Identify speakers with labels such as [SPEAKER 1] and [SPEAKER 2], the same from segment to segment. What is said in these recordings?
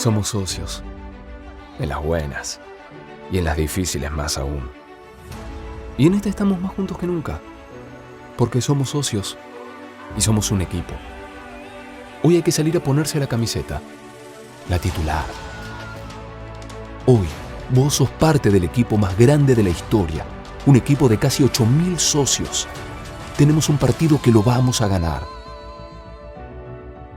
[SPEAKER 1] Somos socios, en las buenas y en las difíciles más aún. Y en esta estamos más juntos que nunca, porque somos socios y somos un equipo. Hoy hay que salir a ponerse la camiseta, la titular. Hoy, vos sos parte del equipo más grande de la historia, un equipo de casi 8.000 socios. Tenemos un partido que lo vamos a ganar.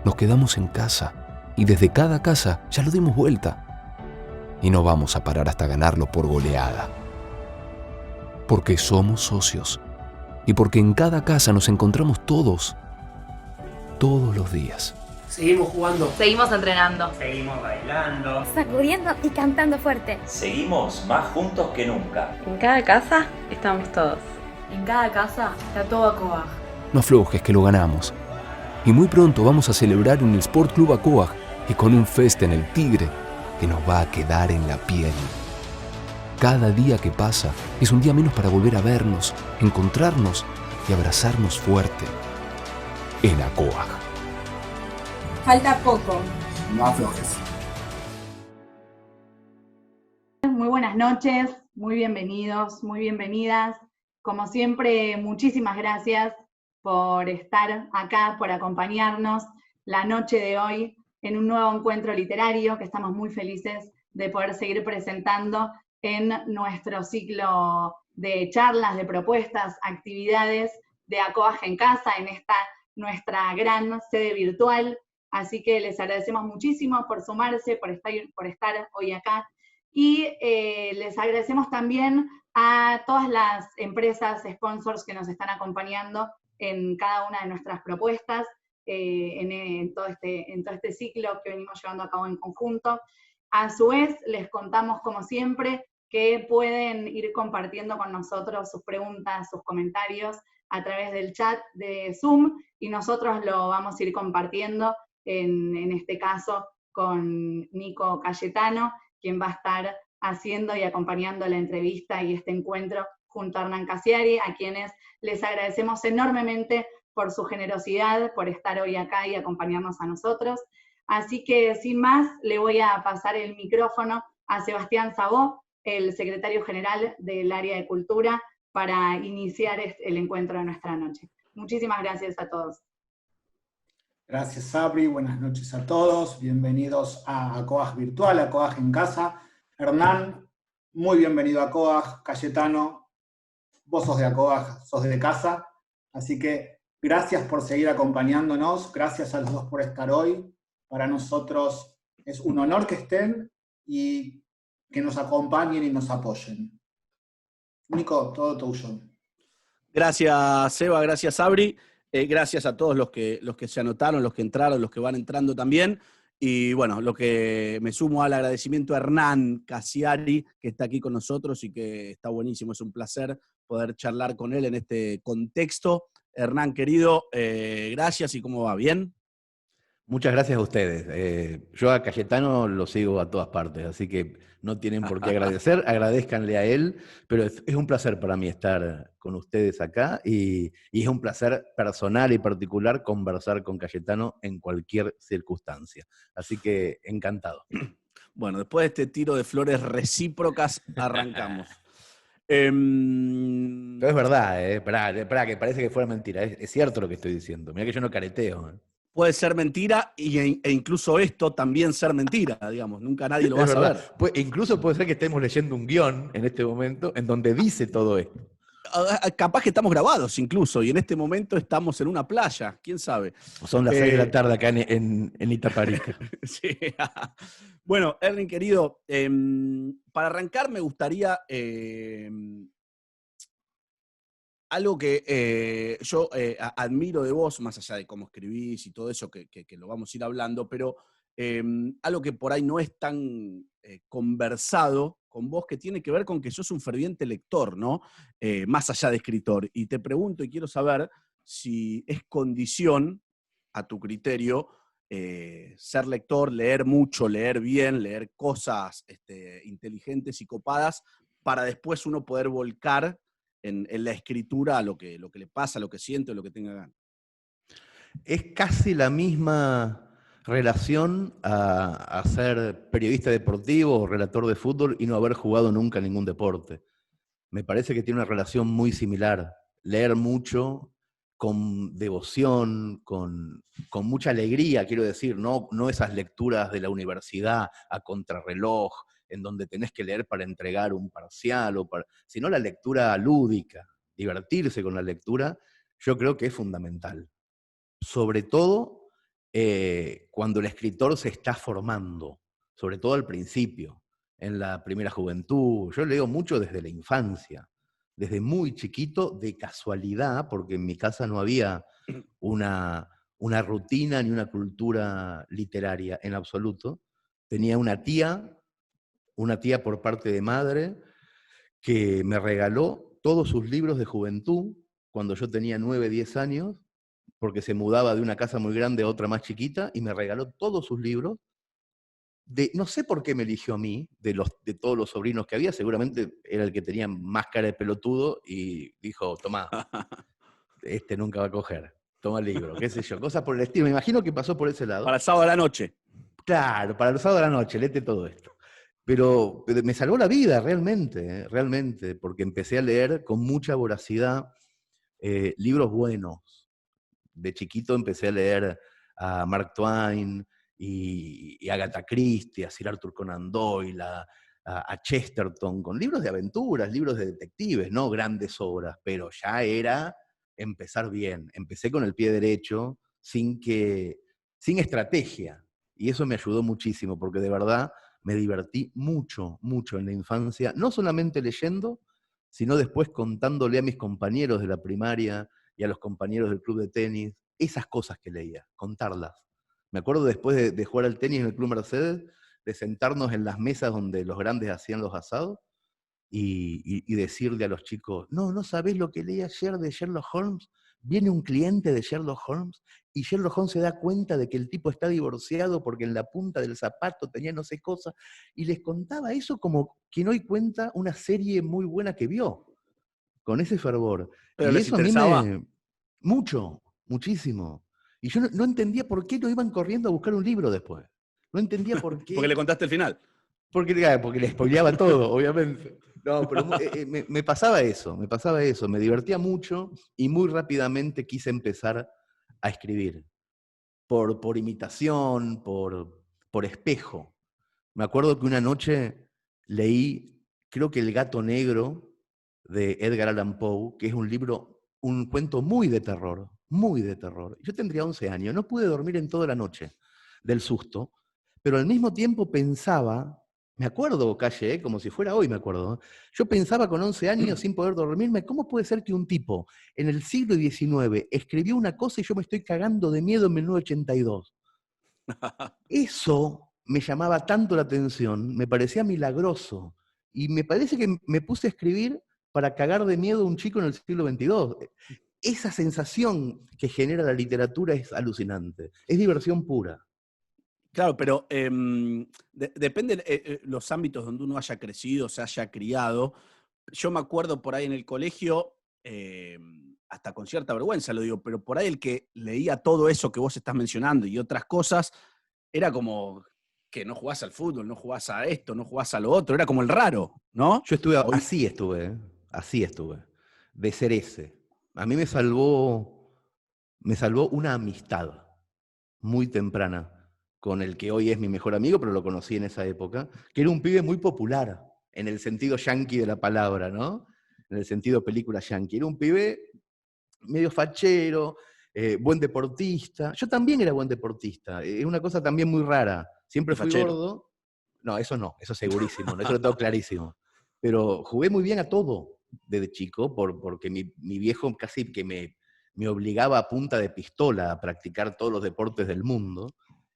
[SPEAKER 1] Nos quedamos en casa y desde cada casa ya lo dimos vuelta. Y no vamos a parar hasta ganarlo por goleada. Porque somos socios y porque en cada casa nos encontramos todos los días.
[SPEAKER 2] Seguimos jugando.
[SPEAKER 3] Seguimos entrenando.
[SPEAKER 4] Seguimos bailando.
[SPEAKER 5] Sacudiendo y cantando fuerte.
[SPEAKER 4] Seguimos más juntos que nunca.
[SPEAKER 3] En cada casa estamos todos.
[SPEAKER 6] En cada casa está todo ACOAG.
[SPEAKER 1] No aflojes que lo ganamos. Y muy pronto vamos a celebrar en el Sport Club ACOAG y con un fest en el Tigre que nos va a quedar en la piel. Cada día que pasa es un día menos para volver a vernos, encontrarnos y abrazarnos fuerte. En ACOAG.
[SPEAKER 7] Falta poco.
[SPEAKER 2] No aflojes.
[SPEAKER 7] Muy buenas noches, muy bienvenidos, muy bienvenidas. Como siempre, muchísimas gracias por estar acá, por acompañarnos la noche de hoy en un nuevo encuentro literario que estamos muy felices de poder seguir presentando en nuestro ciclo de charlas, de propuestas, actividades de ACOAG en Casa, en esta nuestra gran sede virtual. Así que les agradecemos muchísimo por sumarse, por estar hoy acá. Y les agradecemos también a todas las empresas, sponsors que nos están acompañando en cada una de nuestras propuestas, en todo este ciclo que venimos llevando a cabo en conjunto. A su vez, les contamos, como siempre, que pueden ir compartiendo con nosotros sus preguntas, sus comentarios a través del chat de Zoom, y nosotros lo vamos a ir compartiendo, en este caso, con Nico Cayetano, quien va a estar haciendo y acompañando la entrevista y este encuentro junto a Hernán Casiari, a quienes les agradecemos enormemente por su generosidad, por estar hoy acá y acompañarnos a nosotros. Así que, sin más, le voy a pasar el micrófono a Sebastián Sabó, el secretario general del área de Cultura, para iniciar el encuentro de nuestra noche. Muchísimas gracias a todos.
[SPEAKER 2] Gracias, Sabri. Buenas noches a todos. Bienvenidos a ACOAG Virtual, ACOAG en Casa. Hernán, muy bienvenido a ACOAG. Cayetano, vos sos de ACOAG, sos de casa. Así que gracias por seguir acompañándonos. Gracias a los dos por estar hoy. Para nosotros es un honor que estén y que nos acompañen y nos apoyen. Nico, todo tuyo.
[SPEAKER 8] Gracias, Seba, gracias, Sabri. Gracias a todos los que se anotaron, los que entraron, los que van entrando también. Y bueno, lo que me sumo al agradecimiento a Hernán Casiari, que está aquí con nosotros y que está buenísimo. Es un placer poder charlar con él en este contexto. Hernán, querido, gracias. ¿Y cómo va? ¿Bien?
[SPEAKER 9] Muchas gracias a ustedes. Yo a Cayetano lo sigo a todas partes, así que no tienen por qué agradecer, agradézcanle a él, pero es un placer para mí estar con ustedes acá y es un placer personal y particular conversar con Cayetano en cualquier circunstancia. Así que encantado.
[SPEAKER 8] Bueno, después de este tiro de flores recíprocas, arrancamos.
[SPEAKER 9] Pero es verdad, esperá, que parece que fuera mentira. Es cierto lo que estoy diciendo. Mirá que yo no careteo.
[SPEAKER 8] Puede ser mentira e incluso esto también ser mentira, digamos. Nunca nadie lo va a saber.
[SPEAKER 9] Incluso puede ser que estemos leyendo un guión en este momento en donde dice todo esto.
[SPEAKER 8] Capaz que estamos grabados incluso, y en este momento estamos en una playa, quién sabe.
[SPEAKER 9] Son las 6 de la tarde acá en Itaparica.
[SPEAKER 8] Sí. Bueno, Erwin, querido, para arrancar me gustaría algo que yo admiro de vos, más allá de cómo escribís y todo eso, que lo vamos a ir hablando, pero algo que por ahí no es tan conversado con vos, que tiene que ver con que sos un ferviente lector, ¿no? Más allá de escritor. Y te pregunto y quiero saber si es condición, a tu criterio, ser lector, leer mucho, leer bien, leer cosas inteligentes y copadas, para después uno poder volcar en la escritura lo que le pasa, lo que siente o lo que tenga ganas.
[SPEAKER 9] Es casi la misma relación a ser periodista deportivo o relator de fútbol y no haber jugado nunca ningún deporte. Me parece que tiene una relación muy similar. Leer mucho, con devoción, con mucha alegría, quiero decir, no esas lecturas de la universidad a contrarreloj, en donde tenés que leer para entregar un parcial, sino la lectura lúdica, divertirse con la lectura, yo creo que es fundamental. Sobre todo cuando el escritor se está formando, sobre todo al principio, en la primera juventud. Yo leo mucho desde la infancia, desde muy chiquito, de casualidad, porque en mi casa no había una rutina ni una cultura literaria en absoluto. Tenía una tía por parte de madre, que me regaló todos sus libros de juventud cuando yo tenía 9, 10 años, porque se mudaba de una casa muy grande a otra más chiquita, y me regaló todos sus libros. No sé por qué me eligió a mí, de todos los sobrinos que había, seguramente era el que tenía más cara de pelotudo, y dijo, tomá, este nunca va a coger, toma el libro, qué sé yo, cosas por el estilo. Me imagino que pasó por ese lado.
[SPEAKER 8] Para el sábado a la noche.
[SPEAKER 9] Claro, para el sábado de la noche, léete todo esto. Pero me salvó la vida, realmente, realmente, porque empecé a leer con mucha voracidad libros buenos. De chiquito empecé a leer a Mark Twain y Agatha Christie, a Sir Arthur Conan Doyle, a Chesterton, con libros de aventuras, libros de detectives, no grandes obras, pero ya era empezar bien. Empecé con el pie derecho, sin estrategia, y eso me ayudó muchísimo, porque de verdad me divertí mucho, mucho en la infancia, no solamente leyendo, sino después contándole a mis compañeros de la primaria y a los compañeros del club de tenis, esas cosas que leía, contarlas. Me acuerdo después de jugar al tenis en el Club Mercedes, de sentarnos en las mesas donde los grandes hacían los asados y decirle a los chicos, no sabés lo que leí ayer de Sherlock Holmes. Viene un cliente de Sherlock Holmes y Sherlock Holmes se da cuenta de que el tipo está divorciado porque en la punta del zapato tenía no sé cosa, y les contaba eso como quien hoy cuenta una serie muy buena que vio, con ese fervor.
[SPEAKER 8] Pero
[SPEAKER 9] y
[SPEAKER 8] les
[SPEAKER 9] eso a mí
[SPEAKER 8] interesaba.
[SPEAKER 9] muchísimo. Y yo no entendía por qué no iban corriendo a buscar un libro después. No entendía por qué.
[SPEAKER 8] Porque le contaste el final.
[SPEAKER 9] Porque le spoileaba todo, obviamente. No, pero me pasaba eso, me divertía mucho y muy rápidamente quise empezar a escribir. Por imitación, por espejo. Me acuerdo que una noche leí, creo que El gato negro, de Edgar Allan Poe, que es un cuento muy de terror, muy de terror. Yo tendría 11 años, no pude dormir en toda la noche del susto, pero al mismo tiempo pensaba, me acuerdo, Calle, como si fuera hoy me acuerdo, yo pensaba con 11 años sin poder dormirme, ¿cómo puede ser que un tipo en el siglo XIX escribió una cosa y yo me estoy cagando de miedo en 1982? Eso me llamaba tanto la atención, me parecía milagroso, y me parece que me puse a escribir para cagar de miedo a un chico en el siglo XXII. Esa sensación que genera la literatura es alucinante, es diversión pura.
[SPEAKER 8] Claro, pero depende los ámbitos donde uno haya crecido, se haya criado. Yo me acuerdo por ahí en el colegio, hasta con cierta vergüenza lo digo, pero por ahí el que leía todo eso que vos estás mencionando y otras cosas, era como que no jugás al fútbol, no jugás a esto, no jugás a lo otro, era como el raro, ¿no?
[SPEAKER 9] Yo así estuve, de ser ese. A mí me salvó una amistad muy temprana con el que hoy es mi mejor amigo, pero lo conocí en esa época, que era un pibe muy popular, en el sentido yankee de la palabra, ¿no? En el sentido película yankee. Era un pibe medio fachero, buen deportista. Yo también era buen deportista. Es una cosa también muy rara. Siempre fui gordo. No, eso segurísimo, eso lo tengo clarísimo. Pero jugué muy bien a todo desde chico, porque mi viejo casi que me obligaba a punta de pistola a practicar todos los deportes del mundo.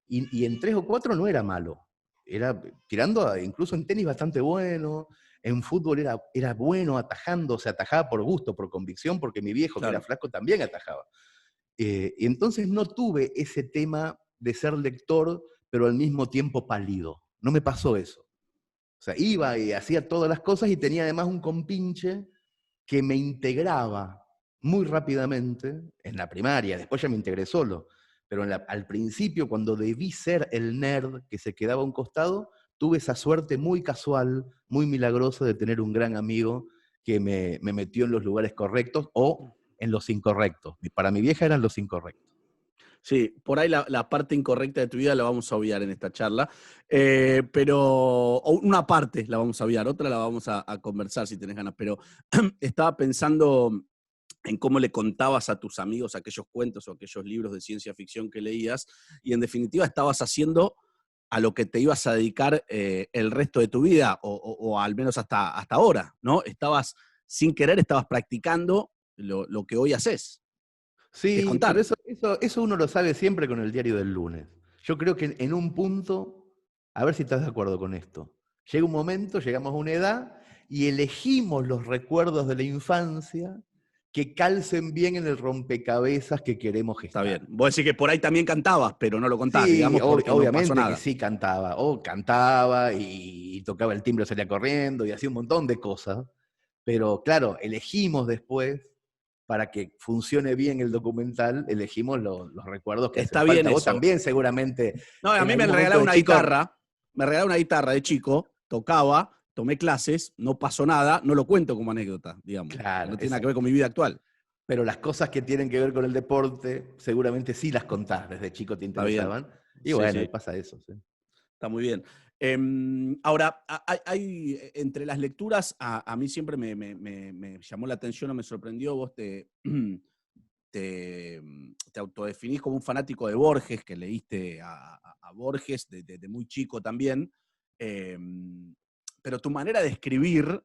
[SPEAKER 9] Y en 3 o 4 no era malo. Era tirando, incluso en tenis bastante bueno, en fútbol era bueno atajando, se atajaba por gusto, por convicción, porque mi viejo, claro, que era flaco, también atajaba. Y entonces no tuve ese tema de ser lector, pero al mismo tiempo pálido. No me pasó eso. O sea, iba y hacía todas las cosas y tenía además un compinche que me integraba muy rápidamente en la primaria, después ya me integré solo, pero al principio, cuando debí ser el nerd que se quedaba a un costado, tuve esa suerte muy casual, muy milagrosa de tener un gran amigo que me metió en los lugares correctos o en los incorrectos. Para mi vieja eran los incorrectos.
[SPEAKER 8] Sí, por ahí la parte incorrecta de tu vida la vamos a obviar en esta charla, pero una parte la vamos a obviar, otra la vamos a conversar si tenés ganas, pero estaba pensando en cómo le contabas a tus amigos aquellos cuentos o aquellos libros de ciencia ficción que leías, y en definitiva estabas haciendo a lo que te ibas a dedicar el resto de tu vida, o al menos hasta ahora, ¿no? Sin querer, estabas practicando lo que hoy haces.
[SPEAKER 9] Sí,
[SPEAKER 8] contar.
[SPEAKER 9] pero eso uno lo sabe siempre con el diario del lunes. Yo creo que en un punto, a ver si estás de acuerdo con esto, llega un momento, llegamos a una edad y elegimos los recuerdos de la infancia que calcen bien en el rompecabezas que queremos gestar.
[SPEAKER 8] Está bien. Vos decís que por ahí también cantabas, pero no lo contás,
[SPEAKER 9] Sí,
[SPEAKER 8] digamos, porque
[SPEAKER 9] obviamente
[SPEAKER 8] no pasó nada.
[SPEAKER 9] que sí cantaba, o cantaba y tocaba el timbre, salía corriendo y hacía un montón de cosas, pero claro, elegimos después, para que funcione bien el documental, elegimos los recuerdos que
[SPEAKER 8] Está
[SPEAKER 9] hacen
[SPEAKER 8] bien
[SPEAKER 9] falta. Vos
[SPEAKER 8] eso.
[SPEAKER 9] también seguramente.
[SPEAKER 8] No, a mí me regalaron una guitarra, de chico, tocaba, tomé clases, no pasó nada, no lo cuento como anécdota, digamos.
[SPEAKER 9] Claro,
[SPEAKER 8] no tiene nada que ver con mi vida actual.
[SPEAKER 9] Pero las cosas que tienen que ver con el deporte, seguramente sí las contás, desde chico te interesaban. Y
[SPEAKER 8] Sí,
[SPEAKER 9] bueno,
[SPEAKER 8] sí.
[SPEAKER 9] y pasa eso. Sí.
[SPEAKER 8] Está muy bien. Ahora, hay entre las lecturas, a mí siempre me llamó la atención o me sorprendió, vos te autodefinís como un fanático de Borges, que leíste a Borges desde muy chico también, pero tu manera de escribir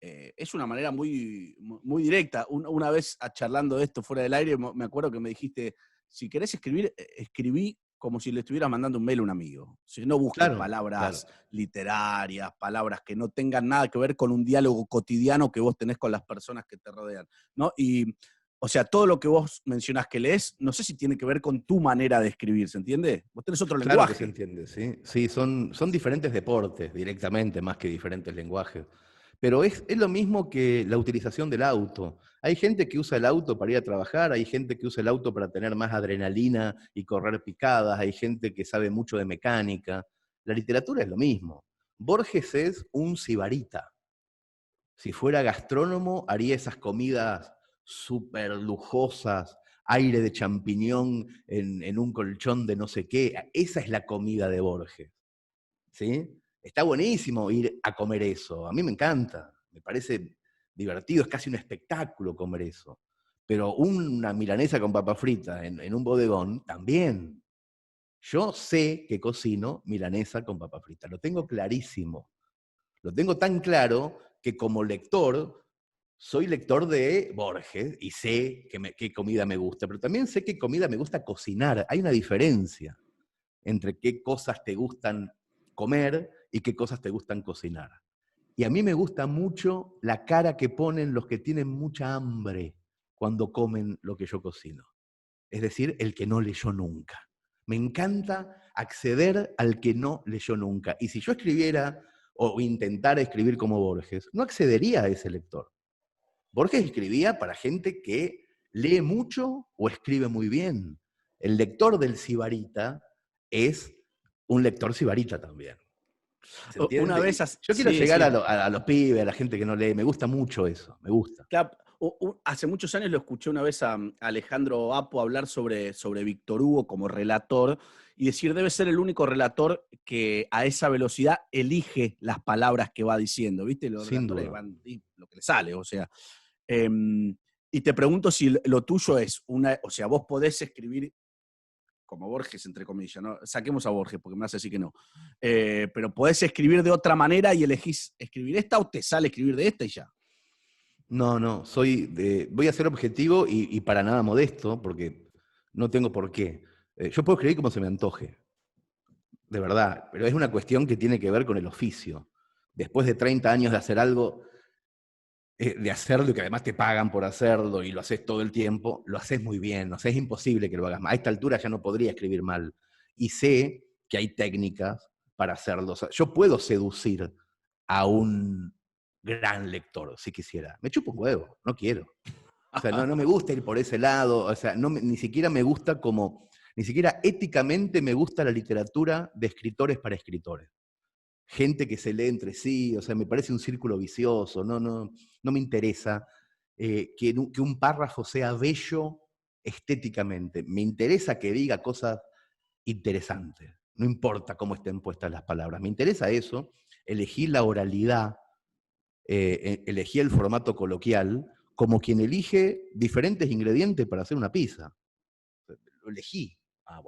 [SPEAKER 8] es una manera muy, muy directa. Una vez charlando de esto fuera del aire, me acuerdo que me dijiste, si querés escribir, escribí como si le estuvieras mandando un mail a un amigo. Si no busques palabras literarias, palabras que no tengan nada que ver con un diálogo cotidiano que vos tenés con las personas que te rodean, ¿no? Y, o sea, todo lo que vos mencionás que lees, no sé si tiene que ver con tu manera de escribir, ¿se entiende? Vos tenés otro lenguaje.
[SPEAKER 9] Claro que se entiende, sí. Sí, son diferentes deportes directamente, más que diferentes lenguajes. Pero es lo mismo que la utilización del auto. Hay gente que usa el auto para ir a trabajar, hay gente que usa el auto para tener más adrenalina y correr picadas, hay gente que sabe mucho de mecánica. La literatura es lo mismo. Borges es un sibarita. Si fuera gastrónomo, haría esas comidas súper lujosas, aire de champiñón en un colchón de no sé qué. Esa es la comida de Borges. ¿Sí? Está buenísimo ir a comer eso. A mí me encanta. Me parece divertido. Es casi un espectáculo comer eso. Pero una milanesa con papa frita en un bodegón, también. Yo sé que cocino milanesa con papa frita. Lo tengo clarísimo. Lo tengo tan claro que como lector, soy lector de Borges y sé qué comida me gusta, pero también sé qué comida me gusta cocinar. Hay una diferencia entre qué cosas te gustan comer y qué cosas te gustan cocinar. Y a mí me gusta mucho la cara que ponen los que tienen mucha hambre cuando comen lo que yo cocino. Es decir, el que no leyó nunca. Me encanta acceder al que no leyó nunca. Y si yo escribiera o intentara escribir como Borges, no accedería a ese lector. Borges escribía para gente que lee mucho o escribe muy bien. El lector del sibarita es un lector sibarita también.
[SPEAKER 8] Una vez
[SPEAKER 9] yo quiero llegar a los pibes, a la gente que no lee. Me gusta mucho eso, me gusta.
[SPEAKER 8] Claro, hace muchos años lo escuché una vez a Alejandro Apo hablar sobre Víctor Hugo como relator y decir, debe ser el único relator que a esa velocidad elige las palabras que va diciendo, ¿viste? Los relatores van lo que le sale, o sea. Y te pregunto si lo tuyo es o sea, vos podés escribir como Borges, entre comillas, ¿no? Saquemos a Borges porque me hace decir que no. Pero podés escribir de otra manera y elegís escribir esta o te sale escribir de esta y ya.
[SPEAKER 9] No, voy a ser objetivo y para nada modesto, porque no tengo por qué. Yo puedo escribir como se me antoje, de verdad, pero es una cuestión que tiene que ver con el oficio. Después de 30 años de hacer algo, de hacerlo y que además te pagan por hacerlo y lo haces todo el tiempo, lo haces muy bien, o sea, es imposible que lo hagas mal. A esta altura ya no podría escribir mal. Y sé que hay técnicas para hacerlo. O sea, yo puedo seducir a un gran lector, si quisiera. Me chupo un huevo, no quiero. O sea, no me gusta ir por ese lado, o sea, ni siquiera me gusta como Ni siquiera éticamente me gusta la literatura de escritores para escritores. Gente que se lee entre sí, o sea, me parece un círculo vicioso, no me interesa que un párrafo sea bello estéticamente. Me interesa que diga cosas interesantes, no importa cómo estén puestas las palabras. Me interesa eso, elegí la oralidad, elegí el formato coloquial, como quien elige diferentes ingredientes para hacer una pizza. Lo elegí.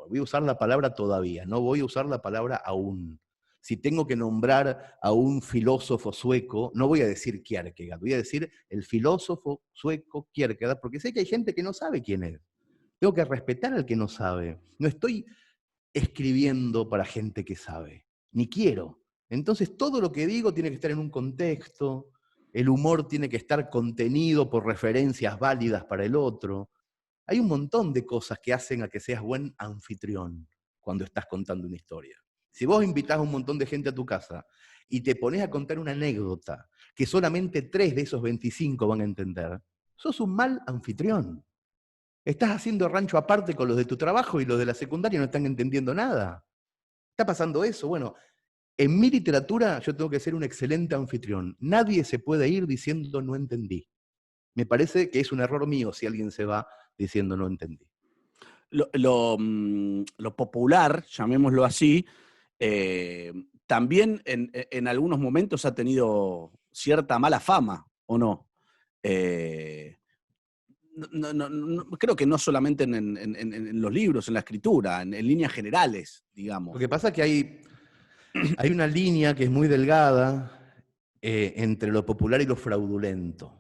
[SPEAKER 9] Voy a usar la palabra todavía, no voy a usar la palabra aún. Si tengo que nombrar a un filósofo sueco, no voy a decir Kierkegaard, voy a decir el filósofo sueco Kierkegaard, porque sé que hay gente que no sabe quién es. Tengo que respetar al que no sabe. No estoy escribiendo para gente que sabe, ni quiero. Entonces todo lo que digo tiene que estar en un contexto, el humor tiene que estar contenido por referencias válidas para el otro. Hay un montón de cosas que hacen a que seas buen anfitrión cuando estás contando una historia. Si vos invitás a un montón de gente a tu casa y te pones a contar una anécdota que solamente 3 de esos 25 van a entender, sos un mal anfitrión. Estás haciendo rancho aparte con los de tu trabajo y los de la secundaria no están entendiendo nada. ¿Está pasando eso? Bueno, en mi literatura yo tengo que ser un excelente anfitrión. Nadie se puede ir diciendo no entendí. Me parece que es un error mío si alguien se va diciendo no entendí.
[SPEAKER 8] Lo popular, llamémoslo así, también en algunos momentos ha tenido cierta mala fama, ¿o no? Creo que no solamente en los libros, en la escritura, en líneas generales, digamos.
[SPEAKER 9] Lo que pasa es que hay una línea que es muy delgada entre lo popular y lo fraudulento.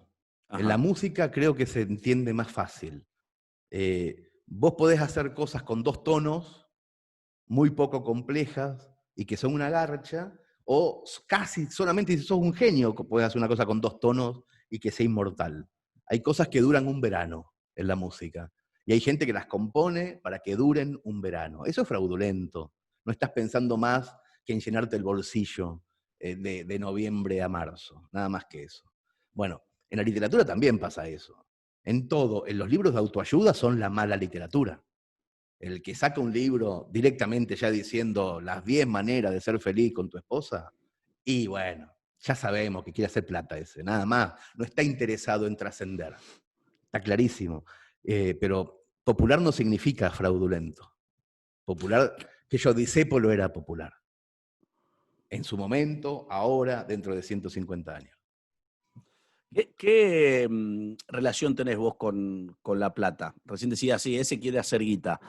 [SPEAKER 8] Ajá.
[SPEAKER 9] En la música creo que se entiende más fácil. Vos podés hacer cosas con 2 tonos, muy poco complejas, y que son una garcha, o casi solamente si sos un genio podés hacer una cosa con 2 tonos y que sea inmortal. Hay cosas que duran un verano en la música, y hay gente que las compone para que duren un verano. Eso es fraudulento. No estás pensando más que en llenarte el bolsillo de noviembre a marzo, nada más que eso. Bueno, en la literatura también pasa eso. En todo, en los libros de autoayuda son la mala literatura. El que saca un libro directamente ya diciendo las 10 maneras de ser feliz con tu esposa, y bueno, ya sabemos que quiere hacer plata ese, nada más. No está interesado en trascender. Está clarísimo. Pero popular no significa fraudulento. Popular, que yo Discépolo era popular. En su momento, ahora, dentro de 150 años.
[SPEAKER 8] ¿Qué relación tenés vos con la plata? Recién decías, sí, ese quiere hacer guita.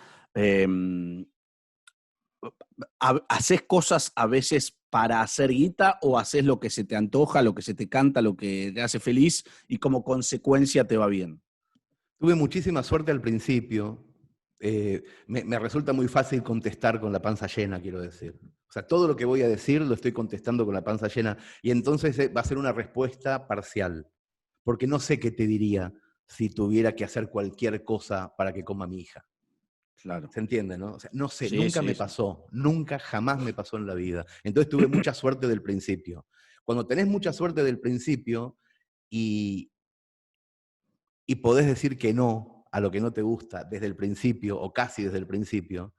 [SPEAKER 8] ¿Haces cosas a veces para hacer guita o haces lo que se te antoja, lo que se te canta, lo que te hace feliz y como consecuencia te va bien?
[SPEAKER 9] Tuve muchísima suerte al principio. Me resulta muy fácil contestar con la panza llena, quiero decir. O sea, todo lo que voy a decir lo estoy contestando con la panza llena y entonces va a ser una respuesta parcial, porque no sé qué te diría si tuviera que hacer cualquier cosa para que coma mi hija.
[SPEAKER 8] Claro.
[SPEAKER 9] ¿Se entiende, no? O sea, no sé,
[SPEAKER 8] Sí,
[SPEAKER 9] nunca
[SPEAKER 8] sí,
[SPEAKER 9] me
[SPEAKER 8] sí.
[SPEAKER 9] pasó, nunca, jamás me pasó en la vida. Entonces tuve mucha suerte del principio. Cuando tenés mucha suerte del principio y podés decir que no a lo que no te gusta desde el principio o casi desde el principio,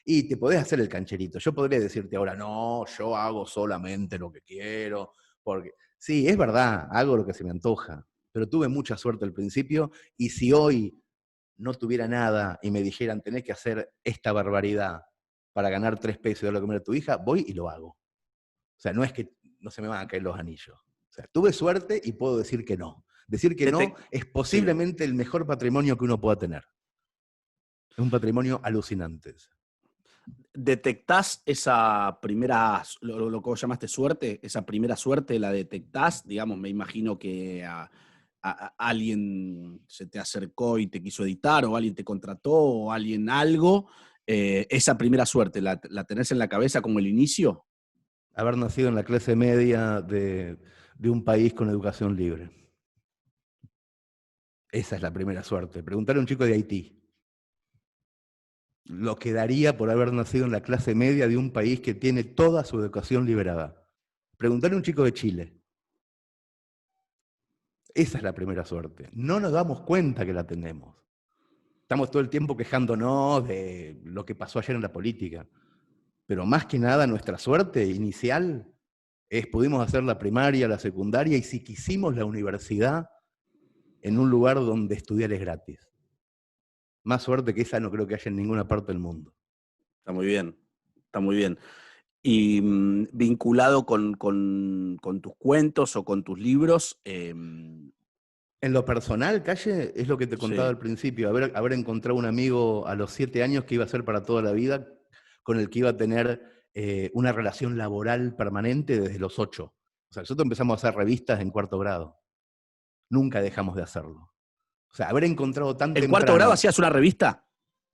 [SPEAKER 9] y te podés hacer el cancherito. Yo podría decirte ahora, no, yo hago solamente lo que quiero, porque sí, es verdad, hago lo que se me antoja, pero tuve mucha suerte al principio y si hoy no tuviera nada y me dijeran, tenés que hacer esta barbaridad para ganar 3 pesos y darle a comer a tu hija, voy y lo hago. O sea, no es que no se me van a caer los anillos. O sea, tuve suerte y puedo decir que no. Decir que no es posiblemente el mejor patrimonio que uno pueda tener. Es un patrimonio alucinante.
[SPEAKER 8] ¿Detectás esa primera, lo que vos llamaste suerte, esa primera suerte, la detectás? Digamos, me imagino que a alguien se te acercó y te quiso editar, o alguien te contrató, o alguien algo. Esa primera suerte, ¿la tenés en la cabeza como el inicio?
[SPEAKER 9] Haber nacido en la clase media de un país con educación libre. Esa es la primera suerte. Preguntarle a un chico de Haití lo que daría por haber nacido en la clase media de un país que tiene toda su educación liberada. Preguntarle a un chico de Chile. Esa es la primera suerte. No nos damos cuenta que la tenemos. estamos todo el tiempo quejándonos de lo que pasó ayer en la política. Pero más que nada nuestra suerte inicial es pudimos hacer la primaria, la secundaria y si quisimos la universidad en un lugar donde estudiar es gratis. Más suerte que esa no creo que haya en ninguna parte del mundo.
[SPEAKER 8] Está muy bien, está muy bien. Y vinculado con tus cuentos o con tus libros.
[SPEAKER 9] En lo personal, Calle, es lo que te contaba
[SPEAKER 8] Sí.
[SPEAKER 9] al principio, haber encontrado un amigo a los 7 años que iba a ser para toda la vida, con el que iba a tener una relación laboral permanente desde los 8. O sea, nosotros empezamos a hacer revistas en 4º grado. Nunca dejamos de hacerlo. O sea, haber encontrado tan
[SPEAKER 8] ¿En
[SPEAKER 9] temprano.
[SPEAKER 8] 4º grado hacías una revista?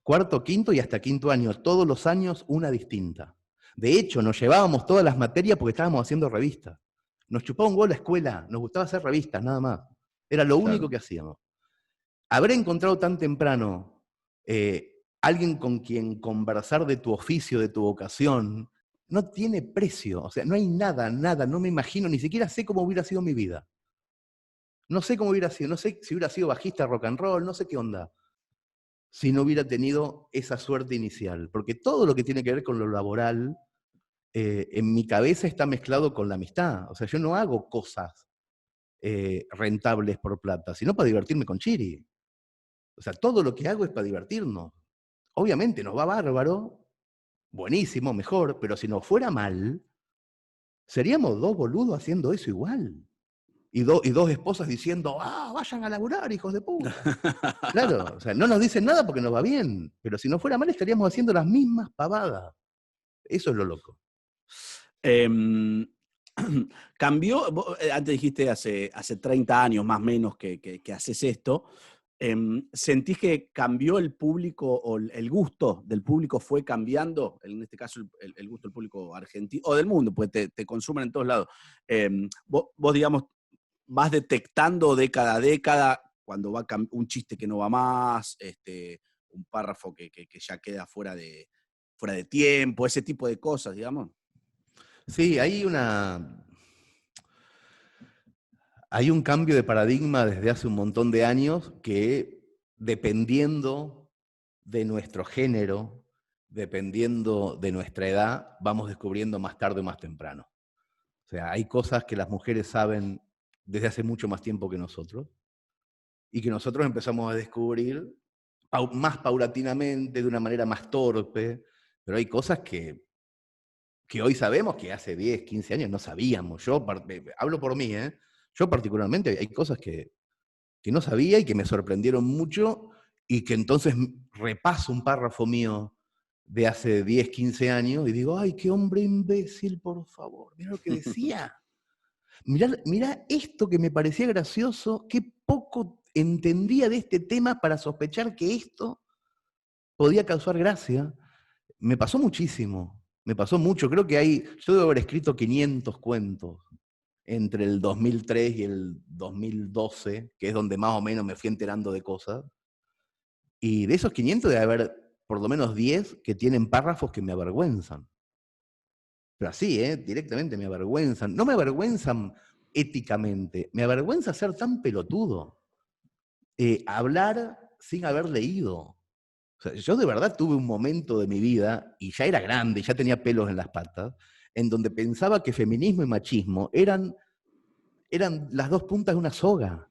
[SPEAKER 9] 4º, 5º y hasta 5º año, todos los años una distinta. De hecho, nos llevábamos todas las materias porque estábamos haciendo revistas. Nos chupaba un gol la escuela, nos gustaba hacer revistas, nada más. Era lo único que hacíamos. Haber encontrado tan temprano alguien con quien conversar de tu oficio, de tu vocación, no tiene precio. O sea, no hay nada, no me imagino, ni siquiera sé cómo hubiera sido mi vida. No sé cómo hubiera sido, no sé si hubiera sido bajista rock and roll, no sé qué onda, si no hubiera tenido esa suerte inicial. Porque todo lo que tiene que ver con lo laboral, en mi cabeza está mezclado con la amistad. O sea, yo no hago cosas rentables por plata, sino para divertirme con Chiri. O sea, todo lo que hago es para divertirnos. Obviamente nos va bárbaro, buenísimo, mejor, pero si nos fuera mal, seríamos 2 boludos haciendo eso igual. Y 2 esposas diciendo, vayan a laburar, hijos de puta. Claro, o sea, no nos dicen nada porque nos va bien, pero si nos fuera mal estaríamos haciendo las mismas pavadas. Eso es lo loco.
[SPEAKER 8] Cambió, antes dijiste hace 30 años más o menos que haces esto, ¿sentís que cambió el público o el gusto del público fue cambiando? En este caso el gusto del público argentino, o del mundo, pues te consumen en todos lados. Vos, digamos, vas detectando década a década cuando va un chiste que no va más, un párrafo que ya queda fuera de tiempo, ese tipo de cosas, digamos.
[SPEAKER 9] Sí, hay un cambio de paradigma desde hace un montón de años que, dependiendo de nuestro género, dependiendo de nuestra edad, vamos descubriendo más tarde o más temprano. O sea, hay cosas que las mujeres saben desde hace mucho más tiempo que nosotros y que nosotros empezamos a descubrir más paulatinamente, de una manera más torpe, pero hay cosas que hoy sabemos que hace 10, 15 años no sabíamos. Yo hablo por mí, yo particularmente hay cosas que no sabía y que me sorprendieron mucho y que entonces repaso un párrafo mío de hace 10, 15 años y digo, ay, qué hombre imbécil, por favor, mira lo que decía. Mirá esto que me parecía gracioso, qué poco entendía de este tema para sospechar que esto podía causar gracia. Me pasó muchísimo. Me pasó mucho, creo que yo debo haber escrito 500 cuentos entre el 2003 y el 2012, que es donde más o menos me fui enterando de cosas. Y de esos 500 debe haber por lo menos 10 que tienen párrafos que me avergüenzan. Pero así, directamente me avergüenzan. No me avergüenzan éticamente, me avergüenza ser tan pelotudo. Hablar sin haber leído. O sea, yo de verdad tuve un momento de mi vida, y ya era grande, ya tenía pelos en las patas, en donde pensaba que feminismo y machismo eran las 2 puntas de una soga.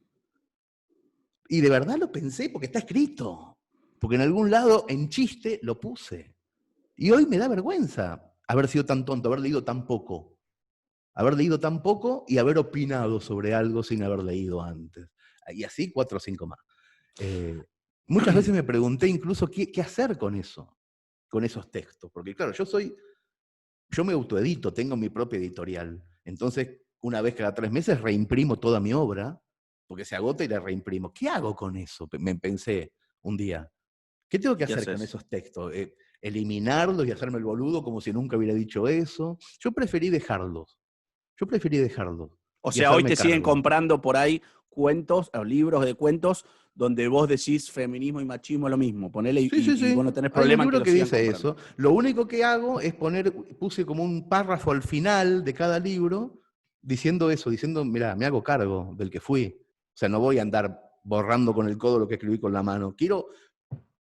[SPEAKER 9] Y de verdad lo pensé porque está escrito. Porque en algún lado, en chiste, lo puse. Y hoy me da vergüenza haber sido tan tonto, haber leído tan poco. Haber leído tan poco y haber opinado sobre algo sin haber leído antes. Y así 4 o 5 más. Muchas veces me pregunté incluso qué hacer con eso, con esos textos. Porque claro, yo me autoedito, tengo mi propia editorial. Entonces, una vez cada 3 meses reimprimo toda mi obra, porque se agota y la reimprimo. ¿Qué hago con eso? Me pensé un día. ¿Qué tengo que hacer con esos textos? ¿Eliminarlos y hacerme el boludo como si nunca hubiera dicho eso? Yo preferí dejarlos.
[SPEAKER 8] O sea, hoy te siguen comprando por ahí cuentos o libros de cuentos donde vos decís feminismo y machismo es lo mismo. Ponele
[SPEAKER 9] Sí.
[SPEAKER 8] y vos no tenés problema.
[SPEAKER 9] Hay un libro que dice eso. Lo único que hago es puse como un párrafo al final de cada libro diciendo eso, mira, me hago cargo del que fui. O sea, no voy a andar borrando con el codo lo que escribí con la mano. Quiero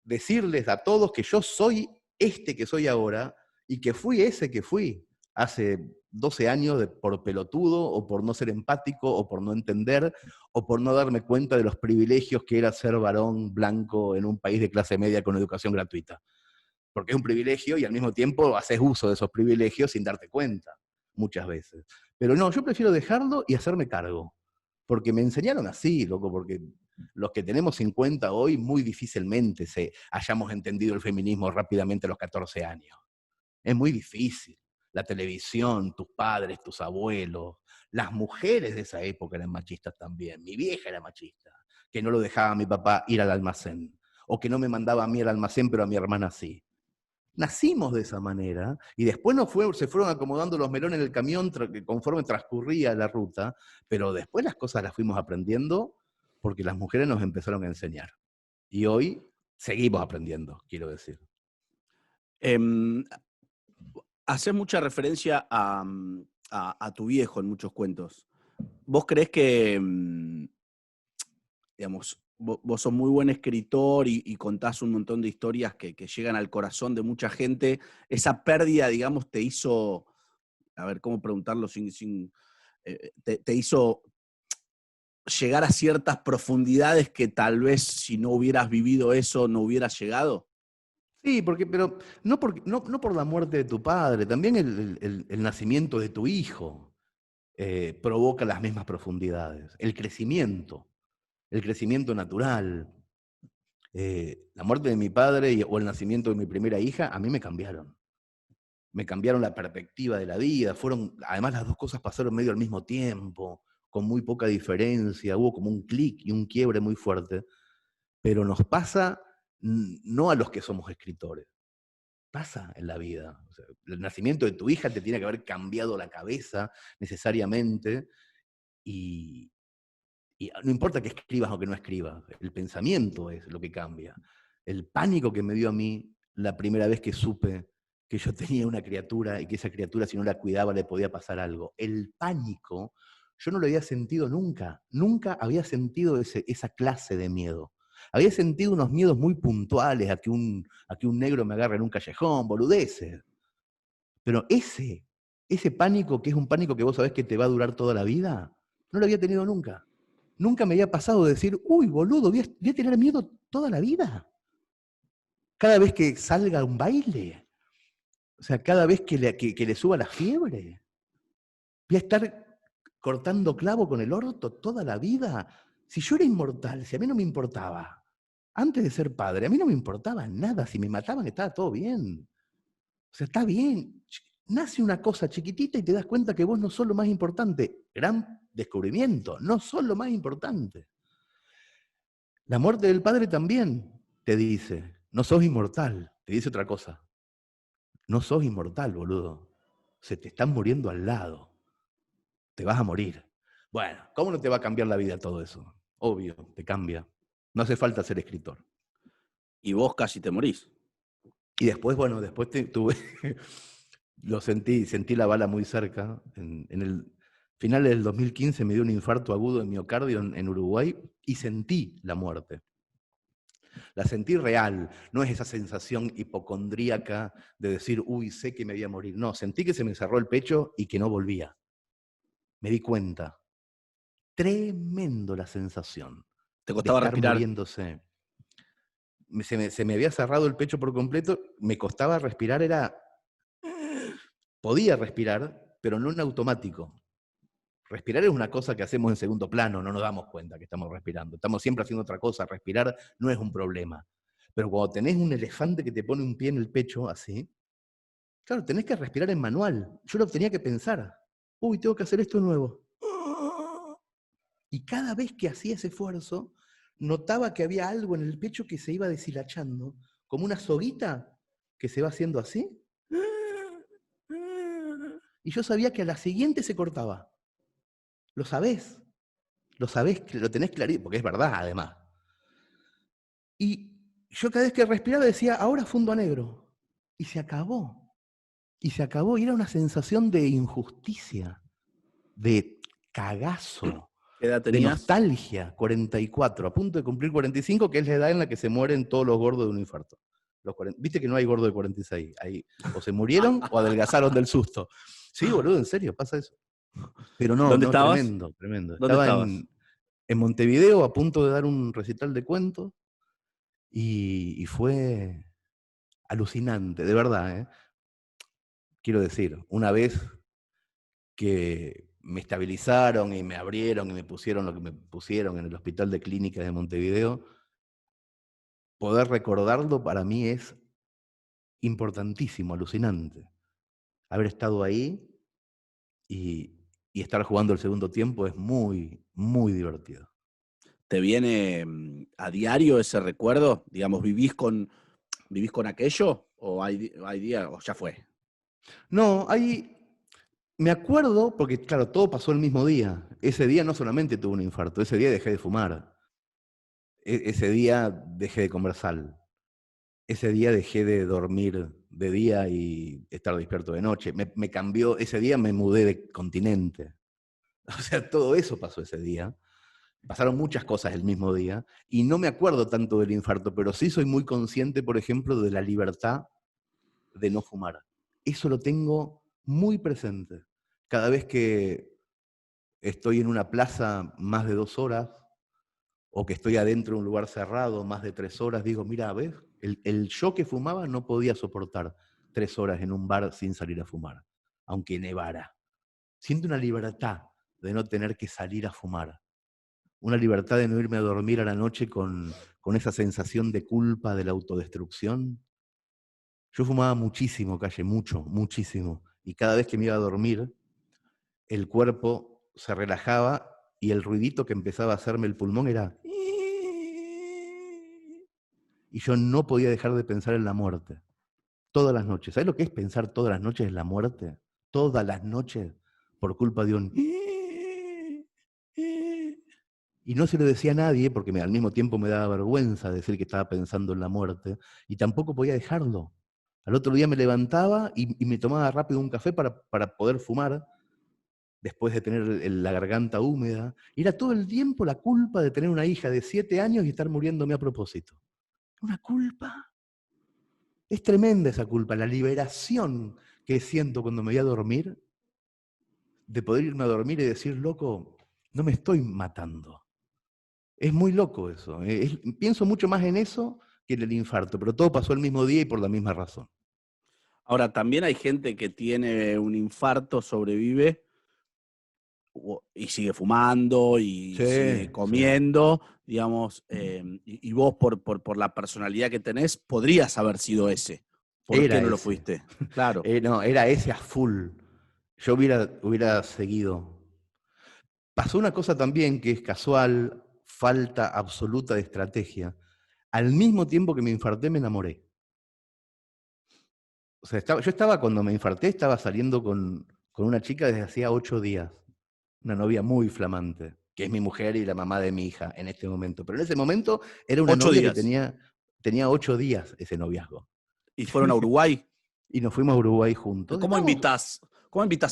[SPEAKER 9] decirles a todos que yo soy este que soy ahora y que fui ese que fui hace 12 años por pelotudo o por no ser empático o por no entender o por no darme cuenta de los privilegios que era ser varón blanco en un país de clase media con educación gratuita. Porque es un privilegio y al mismo tiempo haces uso de esos privilegios sin darte cuenta, muchas veces. Pero no, yo prefiero dejarlo y hacerme cargo. Porque me enseñaron así, loco, porque los que tenemos 50 hoy muy difícilmente hayamos entendido el feminismo rápidamente a los 14 años. Es muy difícil. La televisión, tus padres, tus abuelos, las mujeres de esa época eran machistas también. Mi vieja era machista, que no lo dejaba a mi papá ir al almacén, o que no me mandaba a mí al almacén, pero a mi hermana sí. Nacimos de esa manera y después se fueron acomodando los melones en el camión conforme transcurría la ruta, pero después las cosas las fuimos aprendiendo porque las mujeres nos empezaron a enseñar. Y hoy seguimos aprendiendo, quiero decir.
[SPEAKER 8] Haces mucha referencia a tu viejo en muchos cuentos. ¿Vos creés que, digamos, vos sos muy buen escritor y contás un montón de historias que llegan al corazón de mucha gente? Esa pérdida, digamos, te hizo, a ver, ¿cómo preguntarlo te hizo llegar a ciertas profundidades que tal vez si no hubieras vivido eso no hubieras llegado?
[SPEAKER 9] Sí, pero no por la muerte de tu padre, también el nacimiento de tu hijo provoca las mismas profundidades. El crecimiento natural. La muerte de mi padre o el nacimiento de mi primera hija, a mí me cambiaron. Me cambiaron la perspectiva de la vida. Además, las dos cosas pasaron medio al mismo tiempo, con muy poca diferencia. Hubo como un clic y un quiebre muy fuerte. Pero nos pasa no a los que somos escritores. Pasa en la vida. O sea, el nacimiento de tu hija te tiene que haber cambiado la cabeza necesariamente y no importa que escribas o que no escribas, el pensamiento es lo que cambia. El pánico que me dio a mí la primera vez que supe que yo tenía una criatura y que esa criatura si no la cuidaba le podía pasar algo. El pánico yo no lo había sentido nunca. Nunca había sentido esa clase de miedo. Había sentido unos miedos muy puntuales a que un negro me agarre en un callejón, boludeces. Pero ese pánico, que es un pánico que vos sabés que te va a durar toda la vida, no lo había tenido nunca. Nunca me había pasado de decir, uy, boludo, voy a tener miedo toda la vida. Cada vez que salga a un baile, o sea, cada vez que le suba la fiebre, voy a estar cortando clavo con el orto toda la vida. Si yo era inmortal, si a mí no me importaba, antes de ser padre, a mí no me importaba nada. Si me mataban, estaba todo bien. O sea, está bien. Nace una cosa chiquitita y te das cuenta que vos no sos lo más importante. Gran descubrimiento, no sos lo más importante. La muerte del padre también te dice, no sos inmortal. Te dice otra cosa. No sos inmortal, boludo. Se te están muriendo al lado. Te vas a morir. Bueno, ¿cómo no te va a cambiar la vida todo eso? Obvio, te cambia. No hace falta ser escritor.
[SPEAKER 8] Y vos casi te morís.
[SPEAKER 9] Y después, bueno, tuve... Lo sentí la bala muy cerca. En el final del 2015 me dio un infarto agudo de miocardio en Uruguay y sentí la muerte. La sentí real, no es esa sensación hipocondríaca de decir, uy, sé que me voy a morir. No, sentí que se me cerró el pecho y que no volvía. Me di cuenta. Tremendo la sensación.
[SPEAKER 8] ¿Te costaba respirar?
[SPEAKER 9] Muriéndose. Se me había cerrado el pecho por completo, me costaba respirar, podía respirar, pero no en automático. Respirar es una cosa que hacemos en segundo plano, no nos damos cuenta que estamos respirando. Estamos siempre haciendo otra cosa, respirar no es un problema. Pero cuando tenés un elefante que te pone un pie en el pecho, así, claro, tenés que respirar en manual. Yo lo tenía que pensar. Uy, tengo que hacer esto de nuevo. Y cada vez que hacía ese esfuerzo, notaba que había algo en el pecho que se iba deshilachando, como una soguita que se va haciendo así. Y yo sabía que a la siguiente se cortaba. Lo sabés, lo tenés clarito, porque es verdad además. Y yo cada vez que respiraba decía, ahora fundo a negro. Y se acabó. Y era una sensación de injusticia, de cagazo.
[SPEAKER 8] ¿Qué edad
[SPEAKER 9] de
[SPEAKER 8] tenías?
[SPEAKER 9] nostalgia, 44, a punto de cumplir 45, que es la edad en la que se mueren todos los gordos de un infarto. Viste que no hay gordo de 46, o se murieron o adelgazaron del susto. Sí, boludo, en serio, pasa eso. Pero no,
[SPEAKER 8] ¿Dónde estabas?
[SPEAKER 9] tremendo, tremendo.
[SPEAKER 8] ¿Dónde
[SPEAKER 9] Estaba
[SPEAKER 8] estabas?
[SPEAKER 9] en Montevideo a punto de dar un recital de cuentos y fue alucinante, de verdad, ¿eh? Quiero decir, una vez que me estabilizaron y me abrieron y me pusieron lo que me pusieron en el Hospital de Clínicas de Montevideo, poder recordarlo para mí es importantísimo, alucinante. Haber estado ahí y estar jugando el segundo tiempo es muy, muy divertido.
[SPEAKER 8] ¿Te viene a diario ese recuerdo? Digamos, ¿vivís con aquello? ¿O hay días, o ya fue?
[SPEAKER 9] No, me acuerdo, porque claro, todo pasó el mismo día. Ese día no solamente tuve un infarto, ese día dejé de fumar. Ese día dejé de comer sal. Ese día dejé de dormir de día y estar despierto de noche. Me cambió, ese día me mudé de continente. O sea, todo eso pasó ese día. Pasaron muchas cosas el mismo día y no me acuerdo tanto del infarto, pero sí soy muy consciente, por ejemplo, de la libertad de no fumar. Eso lo tengo muy presente. Cada vez que estoy en una plaza más de 2 horas o que estoy adentro de un lugar cerrado más de 3 horas, digo, mira, ¿ves? El yo que fumaba no podía soportar 3 horas en un bar sin salir a fumar, aunque nevara. Siento una libertad de no tener que salir a fumar. Una libertad de no irme a dormir a la noche con esa sensación de culpa de la autodestrucción. Yo fumaba muchísimo, Calle, mucho, muchísimo. Y cada vez que me iba a dormir, el cuerpo se relajaba y el ruidito que empezaba a hacerme el pulmón era... Y yo no podía dejar de pensar en la muerte. Todas las noches. ¿Sabes lo que es pensar todas las noches en la muerte? Todas las noches por culpa de un... Y no se lo decía a nadie porque al mismo tiempo me daba vergüenza decir que estaba pensando en la muerte y tampoco podía dejarlo. Al otro día me levantaba y me tomaba rápido un café para poder fumar después de tener la garganta húmeda. Y era todo el tiempo la culpa de tener una hija de 7 años y estar muriéndome a propósito. Una culpa. Es tremenda esa culpa, la liberación que siento cuando me voy a dormir, de poder irme a dormir y decir, loco, no me estoy matando. Es muy loco eso. Pienso mucho más en eso que en el infarto, pero todo pasó el mismo día y por la misma razón.
[SPEAKER 8] Ahora, también hay gente que tiene un infarto, sobrevive y sigue fumando y sigue comiendo, digamos, y vos por la personalidad que tenés, podrías haber sido ese. ¿Por qué no lo fuiste? Claro.
[SPEAKER 9] No, era ese a full. Yo hubiera seguido. Pasó una cosa también que es casual, falta absoluta de estrategia. Al mismo tiempo que me infarté, me enamoré. O sea, yo estaba, cuando me infarté, estaba saliendo con una chica desde hacía 8 días. Una novia muy flamante, que es mi mujer y la mamá de mi hija en este momento. Pero en ese momento era una novia que tenía 8 días ese noviazgo.
[SPEAKER 8] ¿Y fueron a Uruguay?
[SPEAKER 9] Y nos fuimos a Uruguay juntos.
[SPEAKER 8] ¿Cómo invitas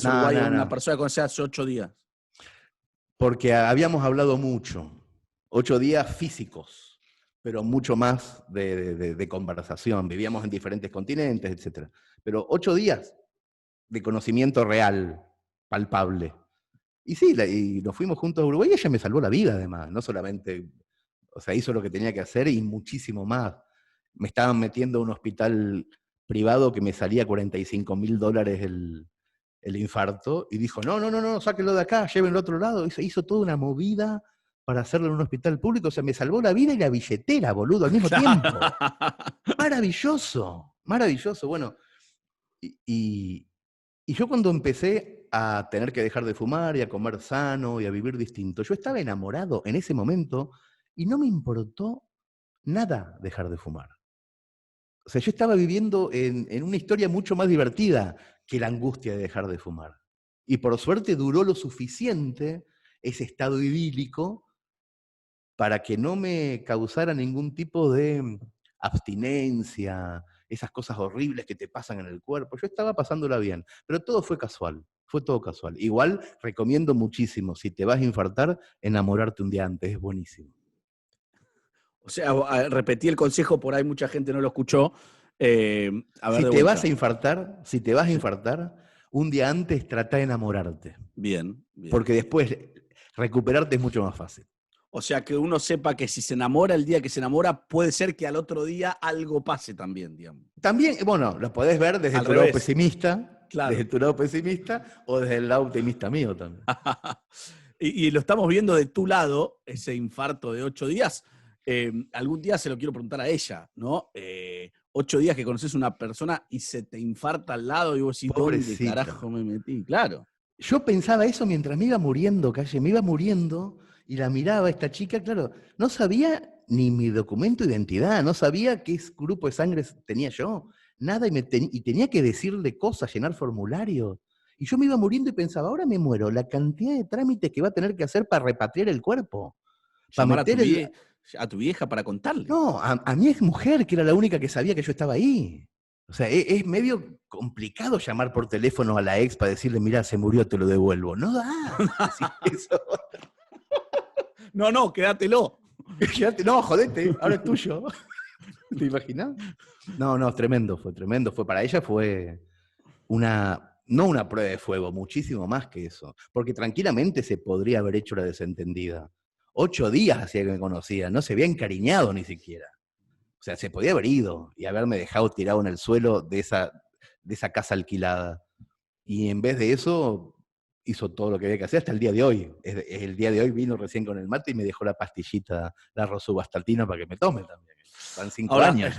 [SPEAKER 8] a Uruguay a una persona que conoce hace 8 días?
[SPEAKER 9] Porque habíamos hablado mucho. 8 días físicos, pero mucho más de conversación. Vivíamos en diferentes continentes, etc. Pero 8 días de conocimiento real, palpable. Y sí, y nos fuimos juntos a Uruguay y ella me salvó la vida además. No solamente, o sea, hizo lo que tenía que hacer y muchísimo más. Me estaban metiendo a un hospital privado que me salía $45.000 el infarto, y dijo, no, sáquenlo de acá, llévenlo a otro lado. Y se hizo toda una movida para hacerlo en un hospital público. O sea, me salvó la vida y la billetera, boludo, al mismo tiempo. Maravilloso, maravilloso. Bueno, y yo cuando empecé a tener que dejar de fumar y a comer sano y a vivir distinto, yo estaba enamorado en ese momento y no me importó nada dejar de fumar. O sea, yo estaba viviendo en una historia mucho más divertida que la angustia de dejar de fumar. Y por suerte duró lo suficiente ese estado idílico para que no me causara ningún tipo de abstinencia, esas cosas horribles que te pasan en el cuerpo. Yo estaba pasándola bien, pero todo fue casual. Fue todo casual. Igual recomiendo muchísimo, si te vas a infartar, enamorarte un día antes, es buenísimo.
[SPEAKER 8] O sea, repetí el consejo, por ahí mucha gente no lo escuchó. A ver,
[SPEAKER 9] Si
[SPEAKER 8] de
[SPEAKER 9] te
[SPEAKER 8] vuelta.
[SPEAKER 9] vas a infartar, un día antes trata de enamorarte.
[SPEAKER 8] Bien, bien.
[SPEAKER 9] Porque después recuperarte es mucho más fácil.
[SPEAKER 8] O sea, que uno sepa que si se enamora el día que se enamora, puede ser que al otro día algo pase también, digamos.
[SPEAKER 9] También, bueno, lo podés ver desde
[SPEAKER 8] Al
[SPEAKER 9] tu lado
[SPEAKER 8] revés.
[SPEAKER 9] pesimista,
[SPEAKER 8] Claro.
[SPEAKER 9] desde tu lado pesimista o desde el lado optimista mío también.
[SPEAKER 8] y lo estamos viendo de tu lado, ese infarto de 8 días. Algún día se lo quiero preguntar a ella, ¿no? 8 días que conoces a una persona y se te infarta al lado y vos decís, ¿dónde
[SPEAKER 9] Pobrecita.
[SPEAKER 8] carajo me metí? Claro.
[SPEAKER 9] Yo pensaba eso mientras me iba muriendo, Calle, me iba muriendo y la miraba esta chica, claro, no sabía ni mi documento de identidad, no sabía qué grupo de sangre tenía yo, nada, y tenía que decirle cosas, llenar formularios. Y yo me iba muriendo y pensaba, ahora me muero, la cantidad de trámites que va a tener que hacer para repatriar el cuerpo. Para
[SPEAKER 8] Llamar
[SPEAKER 9] meter
[SPEAKER 8] a tu vieja para contarle.
[SPEAKER 9] No, a mi exmujer, que era la única que sabía que yo estaba ahí. O sea, es medio complicado llamar por teléfono a la ex para decirle, mira, se murió, te lo devuelvo. No da. decir eso.
[SPEAKER 8] No, quédatelo.
[SPEAKER 9] No, jodete, ahora es tuyo. ¿Te imaginas? No, tremendo. Para ella fue no una prueba de fuego, muchísimo más que eso. Porque tranquilamente se podría haber hecho la desentendida. 8 días hacía que me conocía, no se había encariñado ni siquiera. O sea, se podía haber ido y haberme dejado tirado en el suelo de esa casa alquilada. Y en vez de eso, hizo todo lo que había que hacer hasta el día de hoy. El día de hoy vino recién con el mate y me dejó la pastillita, la rosuvastatina para que me tome también. Van 5
[SPEAKER 8] Ahora,
[SPEAKER 9] años.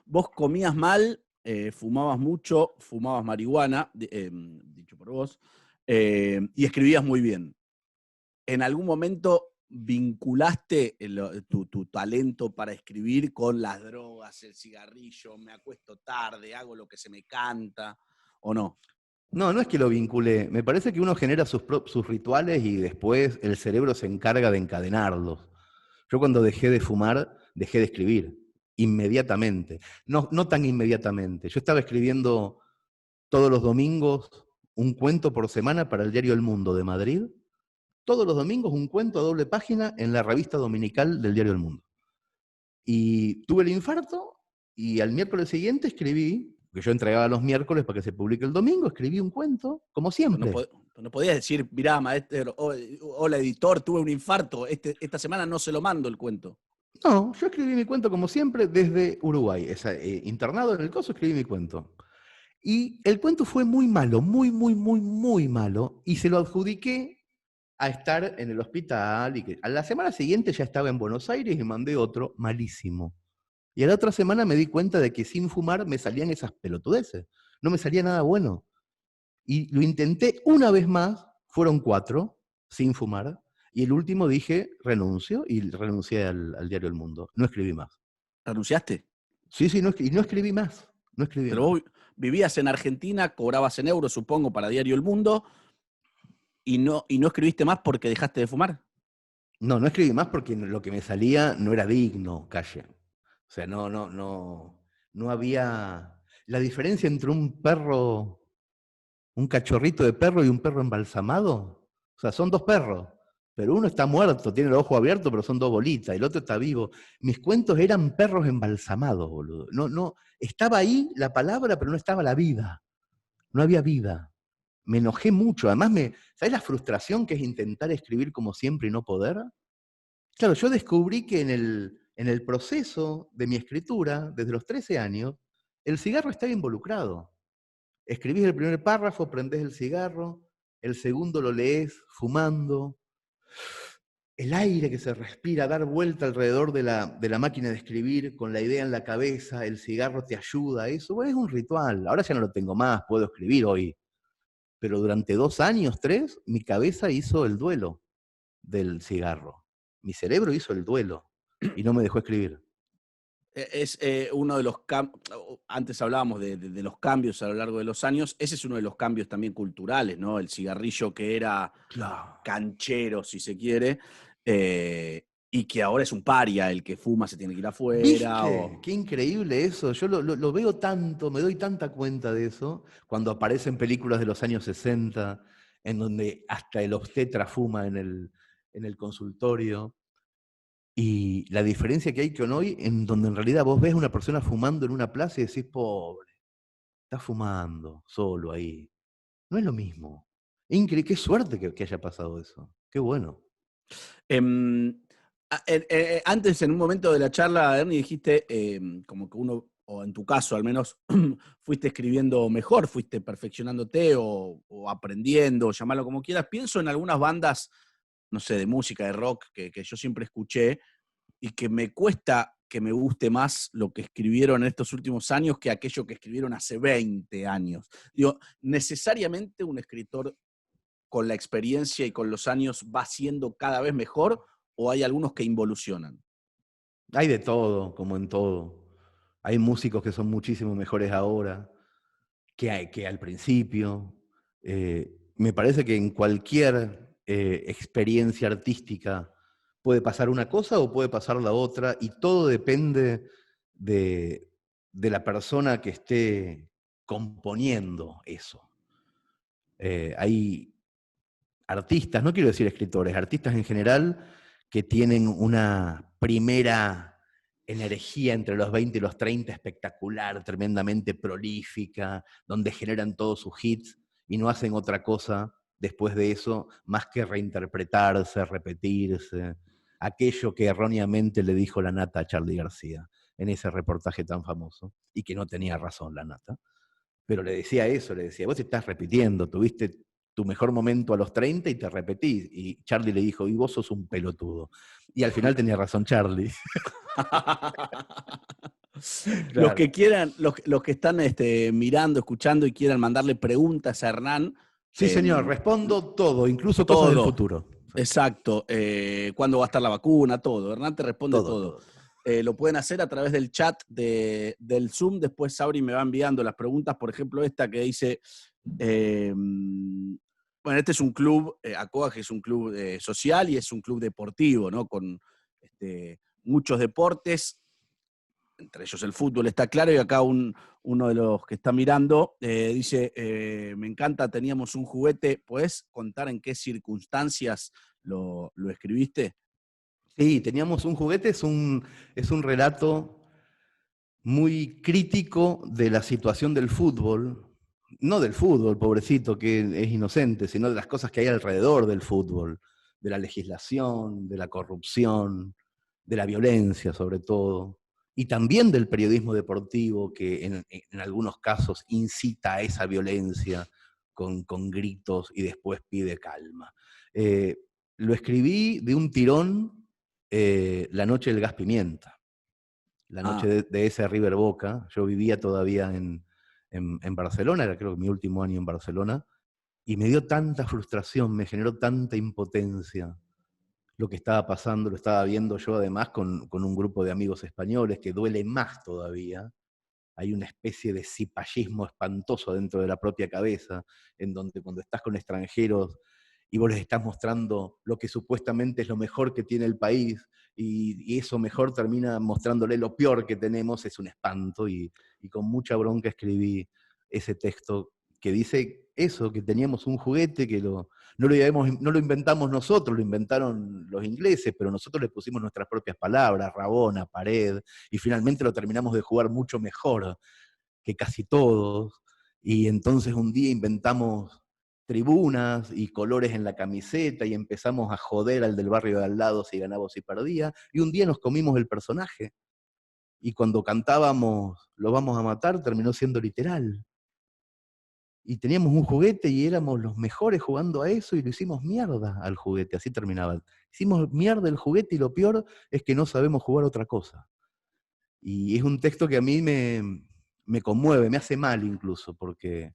[SPEAKER 8] vos comías mal, fumabas mucho, fumabas marihuana, dicho por vos, y escribías muy bien. ¿En algún momento vinculaste tu talento para escribir con las drogas, el cigarrillo, me acuesto tarde, hago lo que se me canta, o no?
[SPEAKER 9] No es que lo vincule. Me parece que uno genera sus rituales y después el cerebro se encarga de encadenarlos. Yo cuando dejé de fumar, dejé de escribir. Inmediatamente. No tan inmediatamente. Yo estaba escribiendo todos los domingos un cuento por semana para el diario El Mundo de Madrid. Todos los domingos un cuento a doble página en la revista dominical del diario El Mundo. Y tuve el infarto y al miércoles siguiente escribí, que yo entregaba los miércoles para que se publique el domingo, escribí un cuento, como siempre.
[SPEAKER 8] No podías decir, mirá, maestro, hola editor, tuve un infarto, esta semana no se lo mando el cuento.
[SPEAKER 9] No, yo escribí mi cuento como siempre desde Uruguay. Internado en el coso, escribí mi cuento. Y el cuento fue muy malo, muy malo, y se lo adjudiqué a estar en el hospital, y que a la semana siguiente ya estaba en Buenos Aires y mandé otro malísimo. Y a la otra semana me di cuenta de que sin fumar me salían esas pelotudeces. No me salía nada bueno. Y lo intenté una vez más, fueron 4, sin fumar, y el último dije, renuncio, y renuncié al diario El Mundo. No escribí más.
[SPEAKER 8] ¿Renunciaste?
[SPEAKER 9] Sí, no escribí más.
[SPEAKER 8] Pero vos vivías en Argentina, cobrabas en euros, supongo, para Diario El Mundo, y no escribiste más porque dejaste de fumar.
[SPEAKER 9] No escribí más porque lo que me salía no era digno, Calle. O sea, no había... La diferencia entre un perro, un cachorrito de perro y un perro embalsamado, o sea, son 2 perros, pero uno está muerto, tiene el ojo abierto, pero son 2 bolitas, el otro está vivo. Mis cuentos eran perros embalsamados, boludo. No, estaba ahí la palabra, pero no estaba la vida. No había vida. Me enojé mucho. Además, ¿sabés la frustración que es intentar escribir como siempre y no poder? Claro, yo descubrí que en el proceso de mi escritura, desde los 13 años, el cigarro estaba involucrado. Escribís el primer párrafo, prendés el cigarro, el segundo lo lees fumando, el aire que se respira, dar vuelta alrededor de la máquina de escribir con la idea en la cabeza, el cigarro te ayuda a eso. Bueno, es un ritual. Ahora ya no lo tengo más, puedo escribir hoy. Pero durante 2 años, 3, mi cabeza hizo el duelo del cigarro. Mi cerebro hizo el duelo y no me dejó escribir.
[SPEAKER 8] Es uno de los cambios, antes hablábamos de los cambios a lo largo de los años, ese es uno de los cambios también culturales, ¿no? El cigarrillo que era canchero, si se quiere, Y que ahora es un paria, el que fuma se tiene que ir afuera.
[SPEAKER 9] ¿Viste? Qué increíble eso. Yo lo veo tanto, me doy tanta cuenta de eso, cuando aparecen películas de los años 60, en donde hasta el obstetra fuma en el consultorio. Y la diferencia que hay con hoy, en donde en realidad vos ves a una persona fumando en una plaza y decís, pobre, está fumando solo ahí. No es lo mismo. Increíble, qué suerte que haya pasado eso. Qué bueno.
[SPEAKER 8] Antes, en un momento de la charla, Ernie, dijiste como que uno, o en tu caso al menos, fuiste escribiendo mejor, fuiste perfeccionándote o aprendiendo, llamarlo como quieras. Pienso en algunas bandas, no sé, de música, de rock, que yo siempre escuché y que me cuesta que me guste más lo que escribieron en estos últimos años que aquello que escribieron hace 20 años. Digo, necesariamente un escritor con la experiencia y con los años va siendo cada vez mejor, o hay algunos que involucionan.
[SPEAKER 9] Hay de todo, como en todo. Hay músicos que son muchísimo mejores ahora que al principio. Me parece que en cualquier experiencia artística puede pasar una cosa o puede pasar la otra, y todo depende de la persona que esté componiendo eso. Hay artistas, no quiero decir escritores, artistas en general que tienen una primera energía entre los 20 y los 30 espectacular, tremendamente prolífica, donde generan todos sus hits y no hacen otra cosa después de eso más que reinterpretarse, repetirse. Aquello que erróneamente le dijo la Nata a Charly García en ese reportaje tan famoso, y que no tenía razón la Nata, pero le decía eso, le decía, vos te estás repitiendo, tuviste tu mejor momento a los 30 y te repetís. Y Charly le dijo, y vos sos un pelotudo. Y al final tenía razón Charly.
[SPEAKER 8] Claro. Los que quieran, los que están mirando, escuchando y quieran mandarle preguntas a Hernán.
[SPEAKER 9] Sí, señor, respondo todo, incluso cosas del futuro.
[SPEAKER 8] Exacto. ¿Cuándo va a estar la vacuna? Todo. Hernán te responde todo. Lo pueden hacer a través del chat del Zoom. Después Sabri me va enviando las preguntas. Por ejemplo, esta que dice... bueno, este es un club, ACOAG es un club social y es un club deportivo, ¿no? Con muchos deportes, entre ellos el fútbol, está claro, y acá uno de los que está mirando dice, me encanta, teníamos un juguete, ¿podés contar en qué circunstancias lo escribiste?
[SPEAKER 9] Sí, teníamos un juguete, es un relato muy crítico de la situación del fútbol. No del fútbol, pobrecito, que es inocente, sino de las cosas que hay alrededor del fútbol, de la legislación, de la corrupción, de la violencia sobre todo, y también del periodismo deportivo que en algunos casos incita a esa violencia con gritos y después pide calma. Lo escribí de un tirón la noche del gas pimienta, la noche de ese River Boca. Yo vivía todavía en Barcelona, era creo que mi último año en Barcelona, y me dio tanta frustración, me generó tanta impotencia lo que estaba pasando, lo estaba viendo yo además con un grupo de amigos españoles, que duele más todavía. Hay una especie de cipallismo espantoso dentro de la propia cabeza, en donde cuando estás con extranjeros y vos les estás mostrando lo que supuestamente es lo mejor que tiene el país, y eso mejor termina mostrándole lo peor que tenemos, es un espanto, y con mucha bronca escribí ese texto que dice eso, que teníamos un juguete que no lo inventamos nosotros, lo inventaron los ingleses, pero nosotros le pusimos nuestras propias palabras, Rabona, Pared, y finalmente lo terminamos de jugar mucho mejor que casi todos, y entonces un día inventamos tribunas y colores en la camiseta y empezamos a joder al del barrio de al lado si ganaba o si perdía, y un día nos comimos el personaje, y cuando cantábamos "Lo vamos a matar" terminó siendo literal. Y teníamos un juguete y éramos los mejores jugando a eso y lo hicimos mierda al juguete, así terminaba. Hicimos mierda el juguete y lo peor es que no sabemos jugar otra cosa. Y es un texto que a mí me conmueve, me hace mal incluso, porque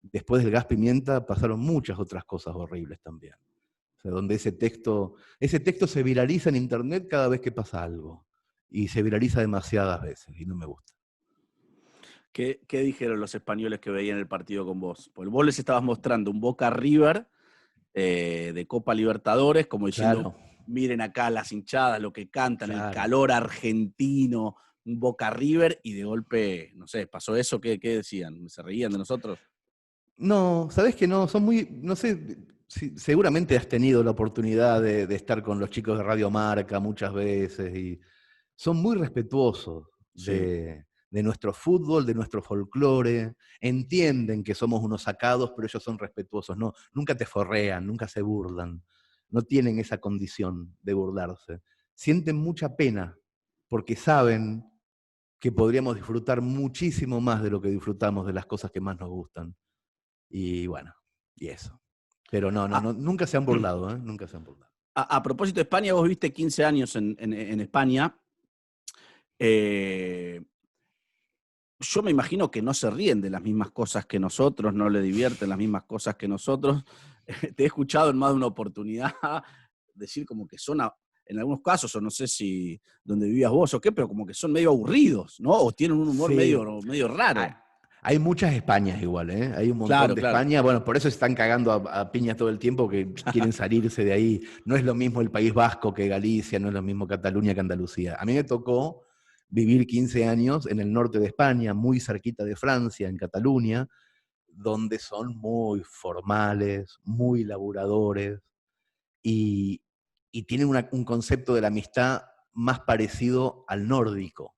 [SPEAKER 9] después del gas pimienta pasaron muchas otras cosas horribles también. O sea, donde ese texto se viraliza en internet cada vez que pasa algo. Y se viraliza demasiadas veces y no me gusta.
[SPEAKER 8] ¿Qué dijeron los españoles que veían el partido con vos? Porque vos les estabas mostrando un Boca River de Copa Libertadores, como diciendo,
[SPEAKER 9] Claro.
[SPEAKER 8] miren acá las hinchadas, lo que cantan,
[SPEAKER 9] Claro.
[SPEAKER 8] el calor argentino, un Boca River, y de golpe, no sé, pasó eso, ¿qué decían? ¿Se reían de nosotros?
[SPEAKER 9] No, sabes que no, son muy, no sé, seguramente has tenido la oportunidad de estar con los chicos de Radio Marca muchas veces y son muy respetuosos
[SPEAKER 8] Sí.
[SPEAKER 9] de nuestro fútbol, de nuestro folclore, entienden que somos unos sacados, pero ellos son respetuosos, no, nunca te forrean, nunca se burlan, no tienen esa condición de burlarse. Sienten mucha pena porque saben que podríamos disfrutar muchísimo más de lo que disfrutamos de las cosas que más nos gustan. Y bueno, y eso. Pero no, nunca se han burlado, ¿eh? Nunca se han burlado.
[SPEAKER 8] A propósito de España, vos viviste 15 años en España. Yo me imagino que no se ríen de las mismas cosas que nosotros, no le divierten las mismas cosas que nosotros. Te he escuchado en más de una oportunidad decir como que son, en algunos casos, o no sé si donde vivías vos o qué, pero como que son medio aburridos, ¿no? O tienen un humor
[SPEAKER 9] Sí.
[SPEAKER 8] medio raro.
[SPEAKER 9] Hay muchas Españas igual, ¿eh? Hay un montón de España. Bueno, por eso se están cagando a piñas todo el tiempo, que quieren salirse de ahí. No es lo mismo el País Vasco que Galicia, no es lo mismo Cataluña que Andalucía. A mí me tocó vivir 15 años en el norte de España, muy cerquita de Francia, en Cataluña, donde son muy formales, muy laburadores y tienen un concepto de la amistad más parecido al nórdico,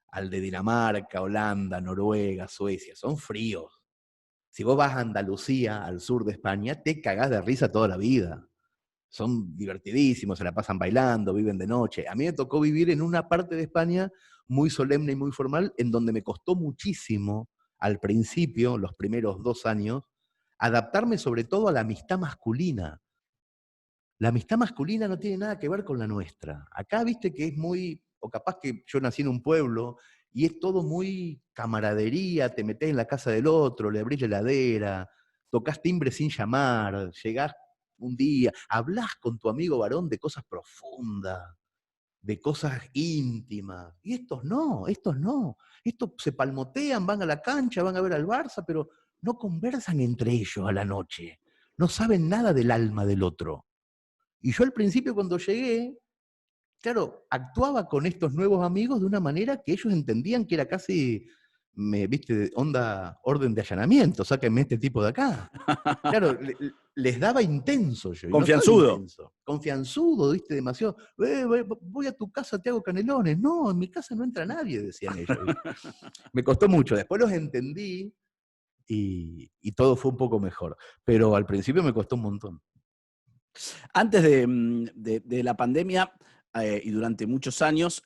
[SPEAKER 9] al de Dinamarca, Holanda, Noruega, Suecia. Son fríos. Si vos vas a Andalucía, al sur de España, te cagás de risa toda la vida. Son divertidísimos, se la pasan bailando, viven de noche. A mí me tocó vivir en una parte de España muy solemne y muy formal, en donde me costó muchísimo, al principio, los primeros 2 años, adaptarme sobre todo a la amistad masculina. La amistad masculina no tiene nada que ver con la nuestra. Acá, viste que es muy, o capaz que yo nací en un pueblo, y es todo muy camaradería, te metés en la casa del otro, le abrís la heladera, tocas timbre sin llamar, llegás un día, hablás con tu amigo varón de cosas profundas, de cosas íntimas. Y estos no. Estos se palmotean, van a la cancha, van a ver al Barça, pero no conversan entre ellos a la noche. No saben nada del alma del otro. Y yo al principio cuando llegué, claro, actuaba con estos nuevos amigos de una manera que ellos entendían que era casi, viste, onda, orden de allanamiento, sáquenme este tipo de acá. Claro, les daba intenso yo.
[SPEAKER 8] Confianzudo.
[SPEAKER 9] No soy intenso. Confianzudo, viste, demasiado. Voy a tu casa, te hago canelones. No, en mi casa no entra nadie, decían ellos. Me costó mucho. Después los entendí y todo fue un poco mejor. Pero al principio me costó un montón.
[SPEAKER 8] Antes de la pandemia y durante muchos años,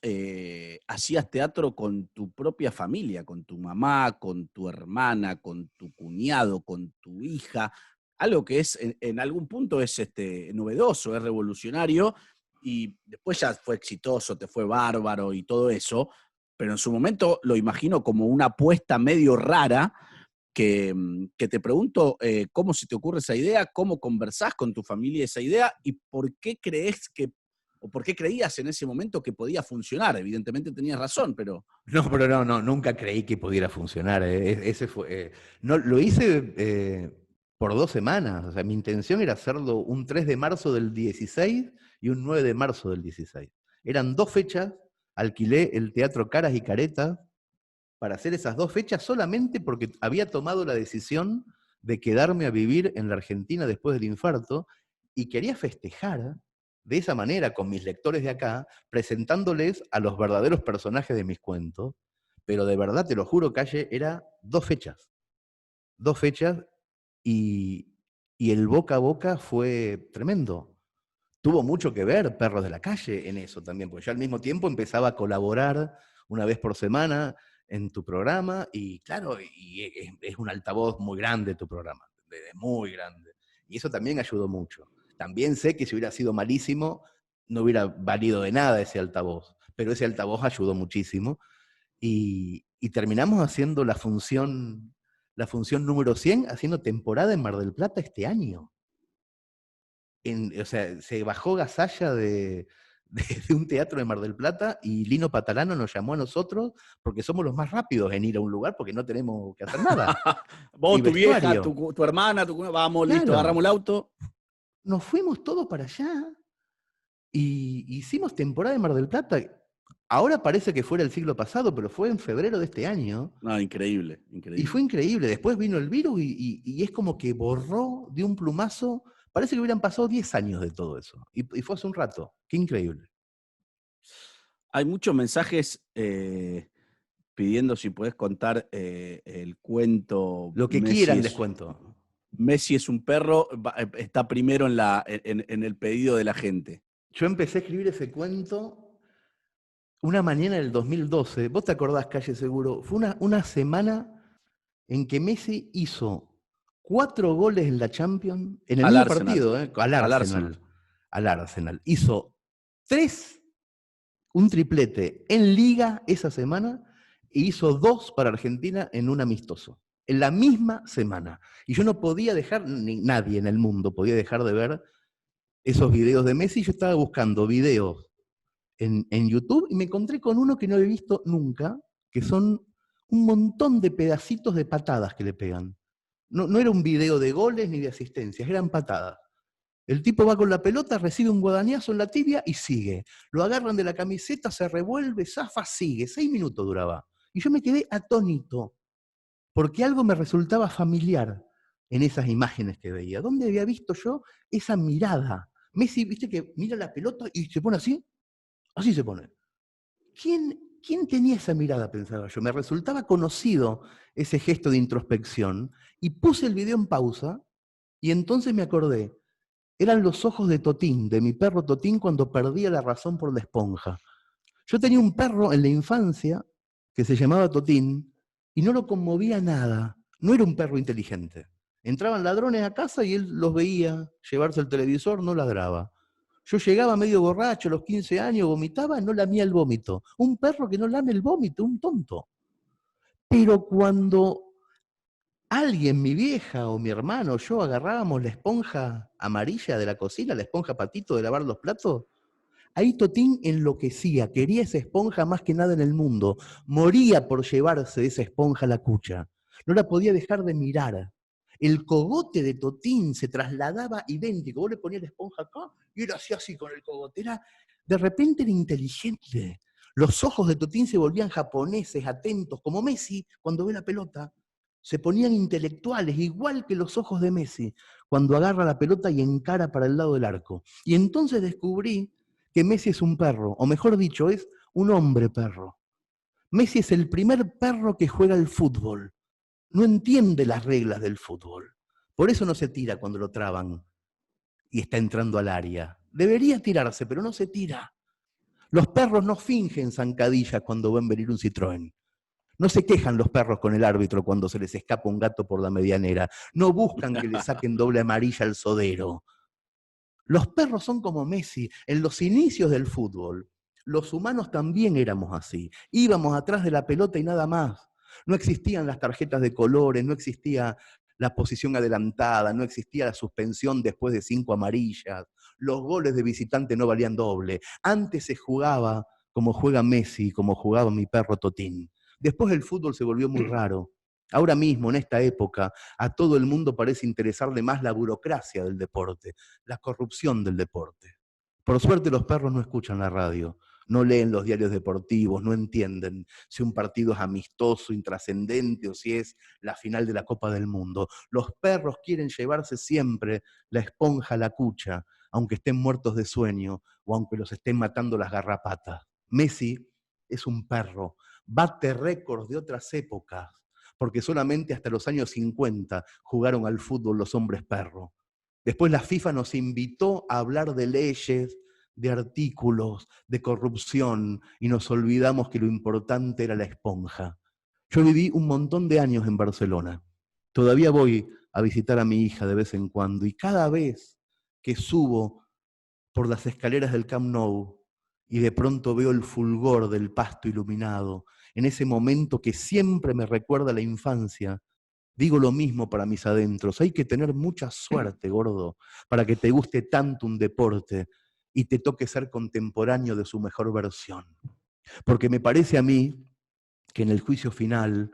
[SPEAKER 8] hacías teatro con tu propia familia, con tu mamá, con tu hermana, con tu cuñado, con tu hija, algo que es en algún punto es novedoso, es revolucionario, y después ya fue exitoso, te fue bárbaro y todo eso, pero en su momento lo imagino como una apuesta medio rara, que te pregunto cómo se te ocurre esa idea, cómo conversás con tu familia esa idea y por qué por qué creías en ese momento que podía funcionar. Evidentemente tenías razón, pero...
[SPEAKER 9] No, nunca creí que pudiera funcionar. Ese fue, no, lo hice por 2 semanas. O sea, mi intención era hacerlo un 3 de marzo del 16 y un 9 de marzo del 16. Eran 2 fechas, alquilé el Teatro Caras y Caretas para hacer esas 2 fechas solamente porque había tomado la decisión de quedarme a vivir en la Argentina después del infarto y quería festejar de esa manera con mis lectores de acá, presentándoles a los verdaderos personajes de mis cuentos, pero de verdad, te lo juro, Calle, era 2 fechas. 2 fechas y el boca a boca fue tremendo. Tuvo mucho que ver Perros de la Calle en eso también, porque yo al mismo tiempo empezaba a colaborar una vez por semana en tu programa, y claro, es un altavoz muy grande tu programa, muy grande. Y eso también ayudó mucho. También sé que si hubiera sido malísimo, no hubiera valido de nada ese altavoz, pero ese altavoz ayudó muchísimo. Y terminamos haciendo la función número 100, haciendo temporada en Mar del Plata este año. O sea, se bajó Gasalla de un teatro de Mar del Plata y Lino Patalano nos llamó a nosotros porque somos los más rápidos en ir a un lugar porque no tenemos que hacer nada.
[SPEAKER 8] Vos,
[SPEAKER 9] Y
[SPEAKER 8] tu vieja,
[SPEAKER 9] vestuario.
[SPEAKER 8] tu hermana, vamos,
[SPEAKER 9] Claro.
[SPEAKER 8] listo, agarramos el auto.
[SPEAKER 9] Nos fuimos todos para allá Y hicimos temporada de Mar del Plata. Ahora parece que fuera el siglo pasado, pero fue en febrero de este año.
[SPEAKER 8] No, increíble,
[SPEAKER 9] Y
[SPEAKER 8] increíble.
[SPEAKER 9] fue increíble. Después vino el virus y es como que borró de un plumazo. Parece que hubieran pasado 10 años de todo eso. Y fue hace un rato. Qué increíble.
[SPEAKER 8] Hay muchos mensajes pidiendo si podés contar el cuento.
[SPEAKER 9] Lo que
[SPEAKER 8] Messi
[SPEAKER 9] quieran
[SPEAKER 8] es-
[SPEAKER 9] les cuento.
[SPEAKER 8] Messi es un perro, está primero en el pedido de la gente.
[SPEAKER 9] Yo empecé a escribir ese cuento una mañana del 2012. Vos te acordás, Calle, seguro. Fue una semana en que Messi hizo 4 goles en la Champions, en el
[SPEAKER 8] Al
[SPEAKER 9] mismo
[SPEAKER 8] Arsenal.
[SPEAKER 9] partido, al Arsenal. Hizo 3, un triplete en Liga esa semana, e hizo 2 para Argentina en un amistoso. En la misma semana. Y yo no podía dejar, ni nadie en el mundo podía dejar de ver esos videos de Messi. Yo estaba buscando videos en YouTube y me encontré con uno que no había visto nunca, que son un montón de pedacitos de patadas que le pegan. No era un video de goles ni de asistencias, eran patadas. El tipo va con la pelota, recibe un guadañazo en la tibia y sigue. Lo agarran de la camiseta, se revuelve, zafa, sigue. 6 minutos duraba. Y yo me quedé atónito, porque algo me resultaba familiar en esas imágenes que veía. ¿Dónde había visto yo esa mirada? Messi, viste que mira la pelota y se pone así. Así se pone. ¿Quién tenía esa mirada? Pensaba yo. Me resultaba conocido ese gesto de introspección y puse el video en pausa y entonces me acordé. Eran los ojos de Totín, de mi perro Totín, cuando perdía la razón por la esponja. Yo tenía un perro en la infancia que se llamaba Totín y no lo conmovía nada. No era un perro inteligente. Entraban ladrones a casa y él los veía llevarse el televisor, no ladraba. Yo llegaba medio borracho a los 15 años, vomitaba, no lamía el vómito. Un perro que no lame el vómito, un tonto. Pero cuando alguien, mi vieja o mi hermano o yo, agarrábamos la esponja amarilla de la cocina, la esponja patito de lavar los platos, ahí Totín enloquecía, quería esa esponja más que nada en el mundo. Moría por llevarse esa esponja a la cucha. No la podía dejar de mirar. El cogote de Totín se trasladaba idéntico. Vos le ponías la esponja acá y él hacía así con el cogote. De repente era inteligente. Los ojos de Totín se volvían japoneses, atentos, como Messi cuando ve la pelota. Se ponían intelectuales, igual que los ojos de Messi, cuando agarra la pelota y encara para el lado del arco. Y entonces descubrí que Messi es un perro, o mejor dicho, es un hombre perro. Messi es el primer perro que juega al fútbol. No entiende las reglas del fútbol. Por eso no se tira cuando lo traban y está entrando al área. Debería tirarse, pero no se tira. Los perros no fingen zancadillas cuando ven venir un Citroën. No se quejan los perros con el árbitro cuando se les escapa un gato por la medianera. No buscan que le saquen doble amarilla al sodero. Los perros son como Messi. En los inicios del fútbol, los humanos también éramos así. Íbamos atrás de la pelota y nada más. No existían las tarjetas de colores, no existía la posición adelantada, no existía la suspensión después de 5 amarillas. Los goles de visitante no valían doble. Antes se jugaba como juega Messi, como jugaba mi perro Totín. Después el fútbol se volvió muy raro. Ahora mismo, en esta época, a todo el mundo parece interesarle más la burocracia del deporte, la corrupción del deporte. Por suerte los perros no escuchan la radio, no leen los diarios deportivos, no entienden si un partido es amistoso, intrascendente o si es la final de la Copa del Mundo. Los perros quieren llevarse siempre la esponja a la cucha, aunque estén muertos de sueño o aunque los estén matando las garrapatas. Messi es un perro, bate récords de otras épocas, porque solamente hasta los años 50 jugaron al fútbol los hombres perro. Después la FIFA nos invitó a hablar de leyes, de artículos, de corrupción, y nos olvidamos que lo importante era la esponja. Yo viví un montón de años en Barcelona. Todavía voy a visitar a mi hija de vez en cuando, y cada vez que subo por las escaleras del Camp Nou y de pronto veo el fulgor del pasto iluminado, en ese momento que siempre me recuerda a la infancia, digo lo mismo para mis adentros. Hay que tener mucha suerte, gordo, para que te guste tanto un deporte y te toque ser contemporáneo de su mejor versión. Porque me parece a mí que en el juicio final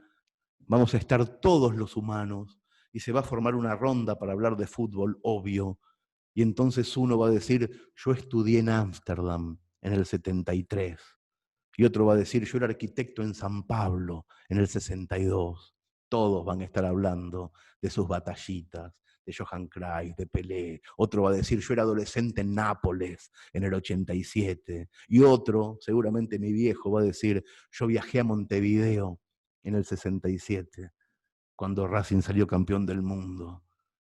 [SPEAKER 9] vamos a estar todos los humanos y se va a formar una ronda para hablar de fútbol, obvio, Y entonces uno va a decir, yo estudié en Ámsterdam en el 73. Y otro va a decir, yo era arquitecto en San Pablo en el 62. Todos van a estar hablando de sus batallitas, de Johan Cruyff, de Pelé. Otro va a decir, yo era adolescente en Nápoles en el 87. Y otro, seguramente mi viejo, va a decir, yo viajé a Montevideo en el 67, cuando Racing salió campeón del mundo.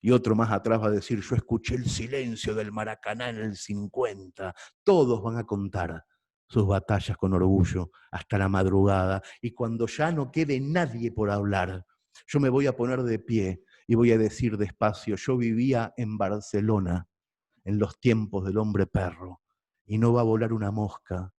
[SPEAKER 9] Y otro más atrás va a decir, yo escuché el silencio del Maracaná en el 50. Todos van a contar sus batallas con orgullo hasta la madrugada. Y cuando ya no quede nadie por hablar, yo me voy a poner de pie y voy a decir despacio, yo vivía en Barcelona en los tiempos del hombre perro, y no va a volar una mosca,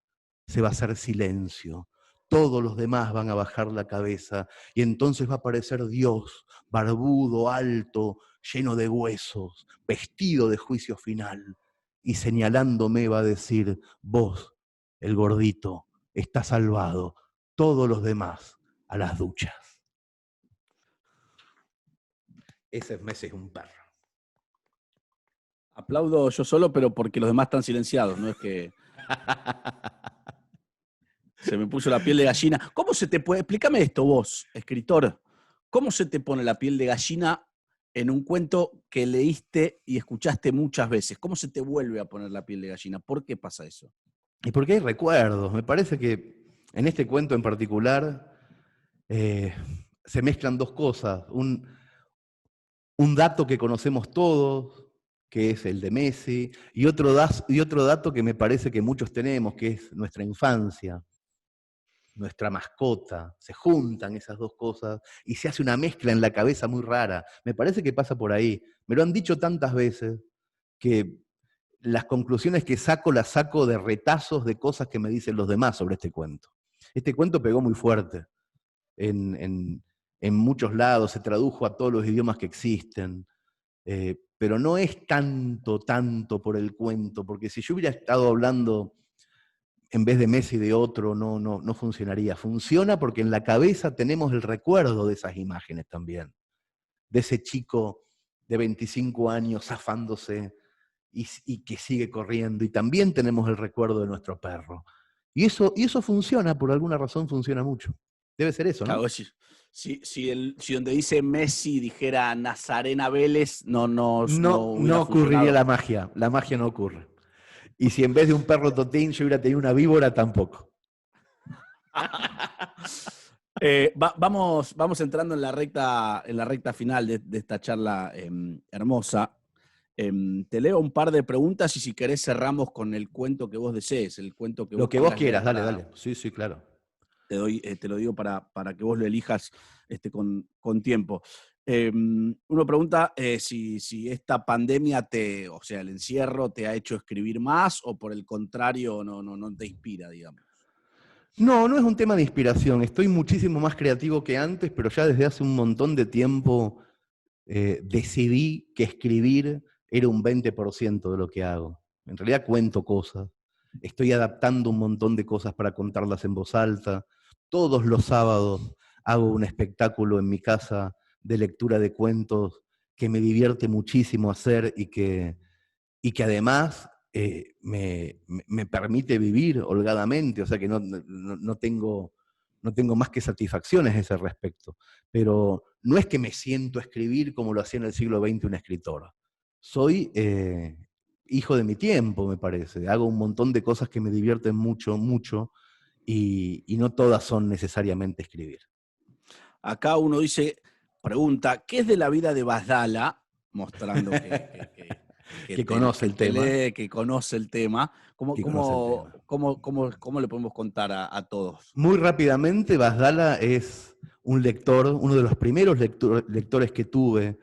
[SPEAKER 9] se va a hacer silencio. Todos los demás van a bajar la cabeza y entonces va a aparecer Dios, barbudo, alto, lleno de huesos, vestido de juicio final, y señalándome va a decir, vos, el gordito, está salvado, todos los demás a las duchas. Ese Messi es un perro.
[SPEAKER 8] Aplaudo yo solo, pero porque los demás están silenciados, no es que se me puso la piel de gallina. ¿Cómo se te puede? Explícame esto vos, escritor. ¿Cómo se te pone la piel de gallina en un cuento que leíste y escuchaste muchas veces? ¿Cómo se te vuelve a poner la piel de gallina? ¿Por qué pasa eso?
[SPEAKER 9] Y porque hay recuerdos. Me parece que en este cuento en particular se mezclan dos cosas. Un dato que conocemos todos, que es el de Messi, y otro dato que me parece que muchos tenemos, que es nuestra infancia, nuestra mascota. Se juntan esas dos cosas y se hace una mezcla en la cabeza muy rara. Me parece que pasa por ahí. Me lo han dicho tantas veces que las conclusiones que saco las saco de retazos de cosas que me dicen los demás sobre este cuento. Este cuento pegó muy fuerte en muchos lados, se tradujo a todos los idiomas que existen. Pero no es tanto por el cuento, porque si yo hubiera estado hablando en vez de Messi de otro, no funcionaría. Funciona porque en la cabeza tenemos el recuerdo de esas imágenes también, de ese chico de 25 años zafándose y que sigue corriendo, y también tenemos el recuerdo de nuestro perro. Y eso funciona, por alguna razón funciona mucho. Debe ser eso, ¿no?
[SPEAKER 8] Claro, si donde dice Messi dijera Nazarena Vélez, no
[SPEAKER 9] ocurriría la magia no ocurre. Y si en vez de un perro totín yo hubiera tenido una víbora, tampoco.
[SPEAKER 8] Vamos entrando en la recta final de esta charla hermosa. Te leo un par de preguntas y si querés cerramos con el cuento que vos desees, el cuento que
[SPEAKER 9] Lo que vos quieras, dale. Sí, claro.
[SPEAKER 8] Te lo digo para que vos lo elijas con tiempo. Uno pregunta si esta pandemia o sea, el encierro te ha hecho escribir más o por el contrario no te inspira, digamos.
[SPEAKER 9] No es un tema de inspiración. Estoy muchísimo más creativo que antes, pero ya desde hace un montón de tiempo decidí que escribir era un 20% de lo que hago. En realidad cuento cosas. Estoy adaptando un montón de cosas para contarlas en voz alta. Todos los sábados hago un espectáculo en mi casa de lectura de cuentos que me divierte muchísimo hacer y que además me permite vivir holgadamente, o sea que no tengo más que satisfacciones a ese respecto. Pero no es que me siento a escribir como lo hacía en el siglo XX un escritor. Soy hijo de mi tiempo, me parece. Hago un montón de cosas que me divierten mucho, y no todas son necesariamente escribir.
[SPEAKER 8] Acá uno pregunta, ¿qué es de la vida de Basdala? Mostrando
[SPEAKER 9] que conoce el tema.
[SPEAKER 8] Que conoce el tema. ¿Cómo le podemos contar a todos?
[SPEAKER 9] Muy rápidamente, Basdala es un lector, uno de los primeros lectores que tuve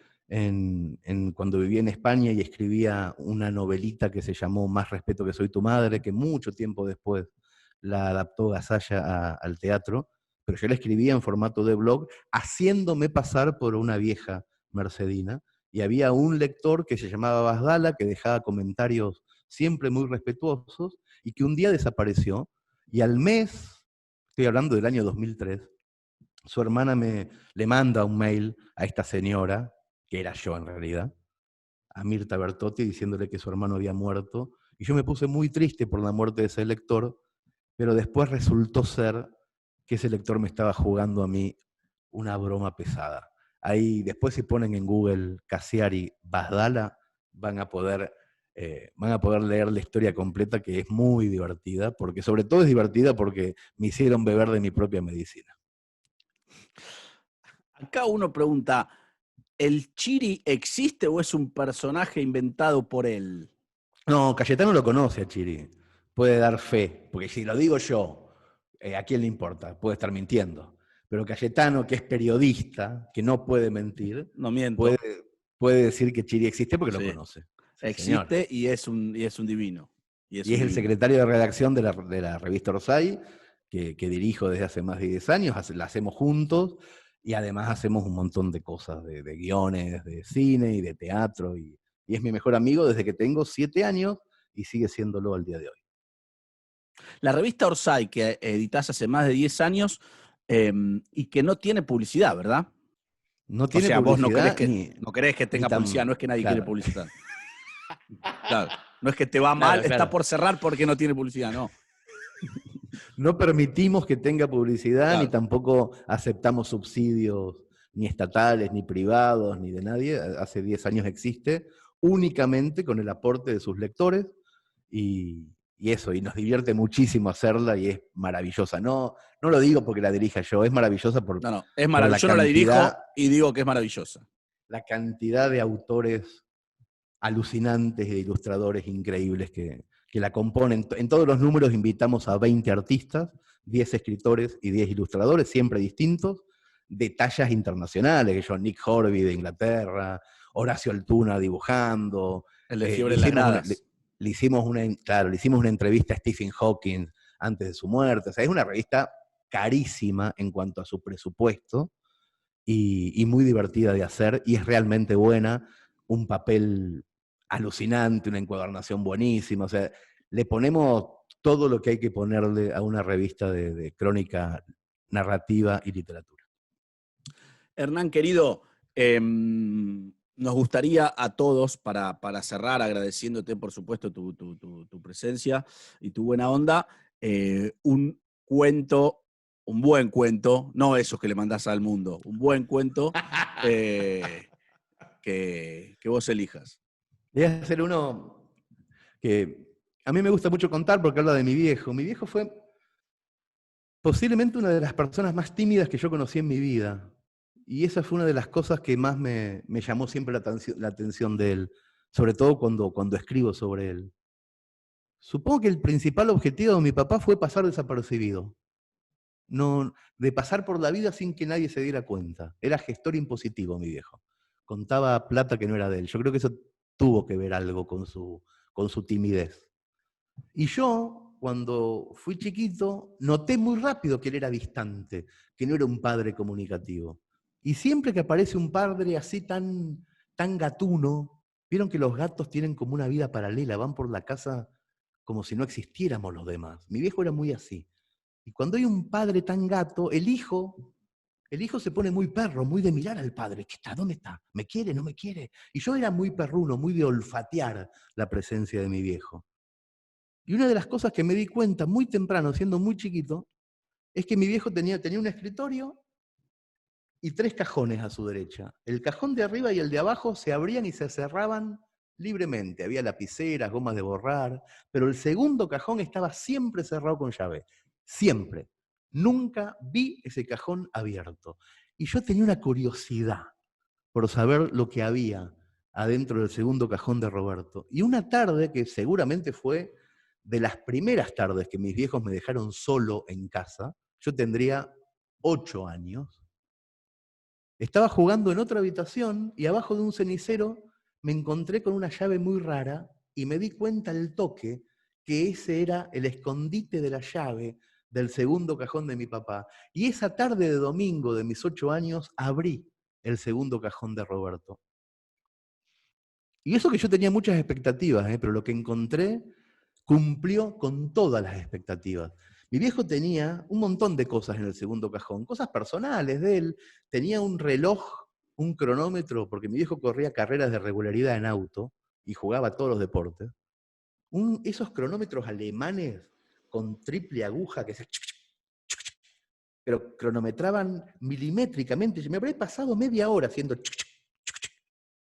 [SPEAKER 9] cuando vivía en España y escribía una novelita que se llamó Más respeto que soy tu madre, que mucho tiempo después la adaptó Gasalla al teatro, pero yo la escribía en formato de blog, haciéndome pasar por una vieja mercedina, y había un lector que se llamaba Basdala, que dejaba comentarios siempre muy respetuosos, y que un día desapareció, y al mes, estoy hablando del año 2003, su hermana le manda un mail a esta señora, que era yo en realidad, a Mirta Bertotti diciéndole que su hermano había muerto. Y yo me puse muy triste por la muerte de ese lector, pero después resultó ser que ese lector me estaba jugando a mí una broma pesada. Ahí después si ponen en Google Cassiari Basdala, van a poder leer la historia completa, que es muy divertida, porque sobre todo es divertida porque me hicieron beber de mi propia medicina.
[SPEAKER 8] Acá uno pregunta, ¿el Chiri existe o es un personaje inventado por él?
[SPEAKER 9] No, Cayetano lo conoce a Chiri, puede dar fe, porque si lo digo yo, ¿a quién le importa? Puede estar mintiendo. Pero Cayetano, que es periodista, que no puede mentir,
[SPEAKER 8] No miento.
[SPEAKER 9] puede decir que Chiri existe porque
[SPEAKER 8] Sí.
[SPEAKER 9] lo conoce. Sí,
[SPEAKER 8] existe y es un divino.
[SPEAKER 9] Y es el secretario de redacción de la revista Orsay, que dirijo desde hace más de 10 años, la hacemos juntos, y además hacemos un montón de cosas, de guiones, de cine y de teatro, y es mi mejor amigo desde que tengo 7 años, y sigue siéndolo al día de hoy.
[SPEAKER 8] La revista Orsay, que editás hace más de 10 años, y que no tiene publicidad, ¿verdad?
[SPEAKER 9] No tiene
[SPEAKER 8] publicidad. Vos no querés que tenga publicidad, no es que nadie quiere publicidad. Claro. No es que te va mal, está por cerrar porque no tiene publicidad, no.
[SPEAKER 9] No permitimos que tenga publicidad,
[SPEAKER 8] claro.
[SPEAKER 9] Ni tampoco aceptamos subsidios, ni estatales, ni privados, ni de nadie. Hace 10 años existe, únicamente con el aporte de sus lectores, y eso, y nos divierte muchísimo hacerla, y es maravillosa. No lo digo porque la dirija yo, es maravillosa por...
[SPEAKER 8] No, es maravillosa. Yo no la dirijo y digo que es maravillosa.
[SPEAKER 9] La cantidad de autores alucinantes y de ilustradores increíbles que la componen. En todos los números invitamos a 20 artistas, 10 escritores y 10 ilustradores, siempre distintos, de tallas internacionales, que son Nick Horby de Inglaterra, Horacio Altuna dibujando.
[SPEAKER 8] El de Fiebre en las Gradas.
[SPEAKER 9] Le hicimos una entrevista a Stephen Hawking antes de su muerte. O sea, es una revista carísima en cuanto a su presupuesto y muy divertida de hacer, y es realmente buena, un papel alucinante, una encuadernación buenísima. O sea, le ponemos todo lo que hay que ponerle a una revista de crónica narrativa y literatura.
[SPEAKER 8] Hernán, querido, nos gustaría a todos, para cerrar, agradeciéndote, por supuesto, tu presencia y tu buena onda, un buen cuento, no esos que le mandás al mundo, un buen cuento que vos elijas.
[SPEAKER 9] Voy a hacer uno que a mí me gusta mucho contar porque habla de mi viejo. Mi viejo fue posiblemente una de las personas más tímidas que yo conocí en mi vida. Y esa fue una de las cosas que más me llamó siempre la atención de él, sobre todo cuando escribo sobre él. Supongo que el principal objetivo de mi papá fue pasar desapercibido. No, de pasar por la vida sin que nadie se diera cuenta. Era gestor impositivo, mi viejo. Contaba plata que no era de él. Yo creo que eso tuvo que ver algo con su timidez. Y yo, cuando fui chiquito, noté muy rápido que él era distante, que no era un padre comunicativo. Y siempre que aparece un padre así tan gatuno, vieron que los gatos tienen como una vida paralela, van por la casa como si no existiéramos los demás. Mi viejo era muy así. Y cuando hay un padre tan gato, el hijo se pone muy perro, muy de mirar al padre. ¿Qué está? ¿Dónde está? ¿Me quiere? ¿No me quiere? Y yo era muy perruno, muy de olfatear la presencia de mi viejo. Y una de las cosas que me di cuenta muy temprano, siendo muy chiquito, es que mi viejo tenía un escritorio y 3 cajones a su derecha. El cajón de arriba y el de abajo se abrían y se cerraban libremente. Había lapiceras, gomas de borrar, pero el segundo cajón estaba siempre cerrado con llave. Siempre. Nunca vi ese cajón abierto. Y yo tenía una curiosidad por saber lo que había adentro del segundo cajón de Roberto. Y una tarde, que seguramente fue de las primeras tardes que mis viejos me dejaron solo en casa, yo tendría 8 años, estaba jugando en otra habitación y abajo de un cenicero me encontré con una llave muy rara y me di cuenta al toque que ese era el escondite de la llave del segundo cajón de mi papá. Y esa tarde de domingo de mis 8 años abrí el segundo cajón de Roberto. Y eso que yo tenía muchas expectativas, pero lo que encontré cumplió con todas las expectativas. Mi viejo tenía un montón de cosas en el segundo cajón, cosas personales de él. Tenía un reloj un cronómetro, porque mi viejo corría carreras de regularidad en auto y jugaba a todos los deportes. Esos cronómetros alemanes con triple aguja que se... pero cronometraban milimétricamente. Yo me habré pasado media hora haciendo...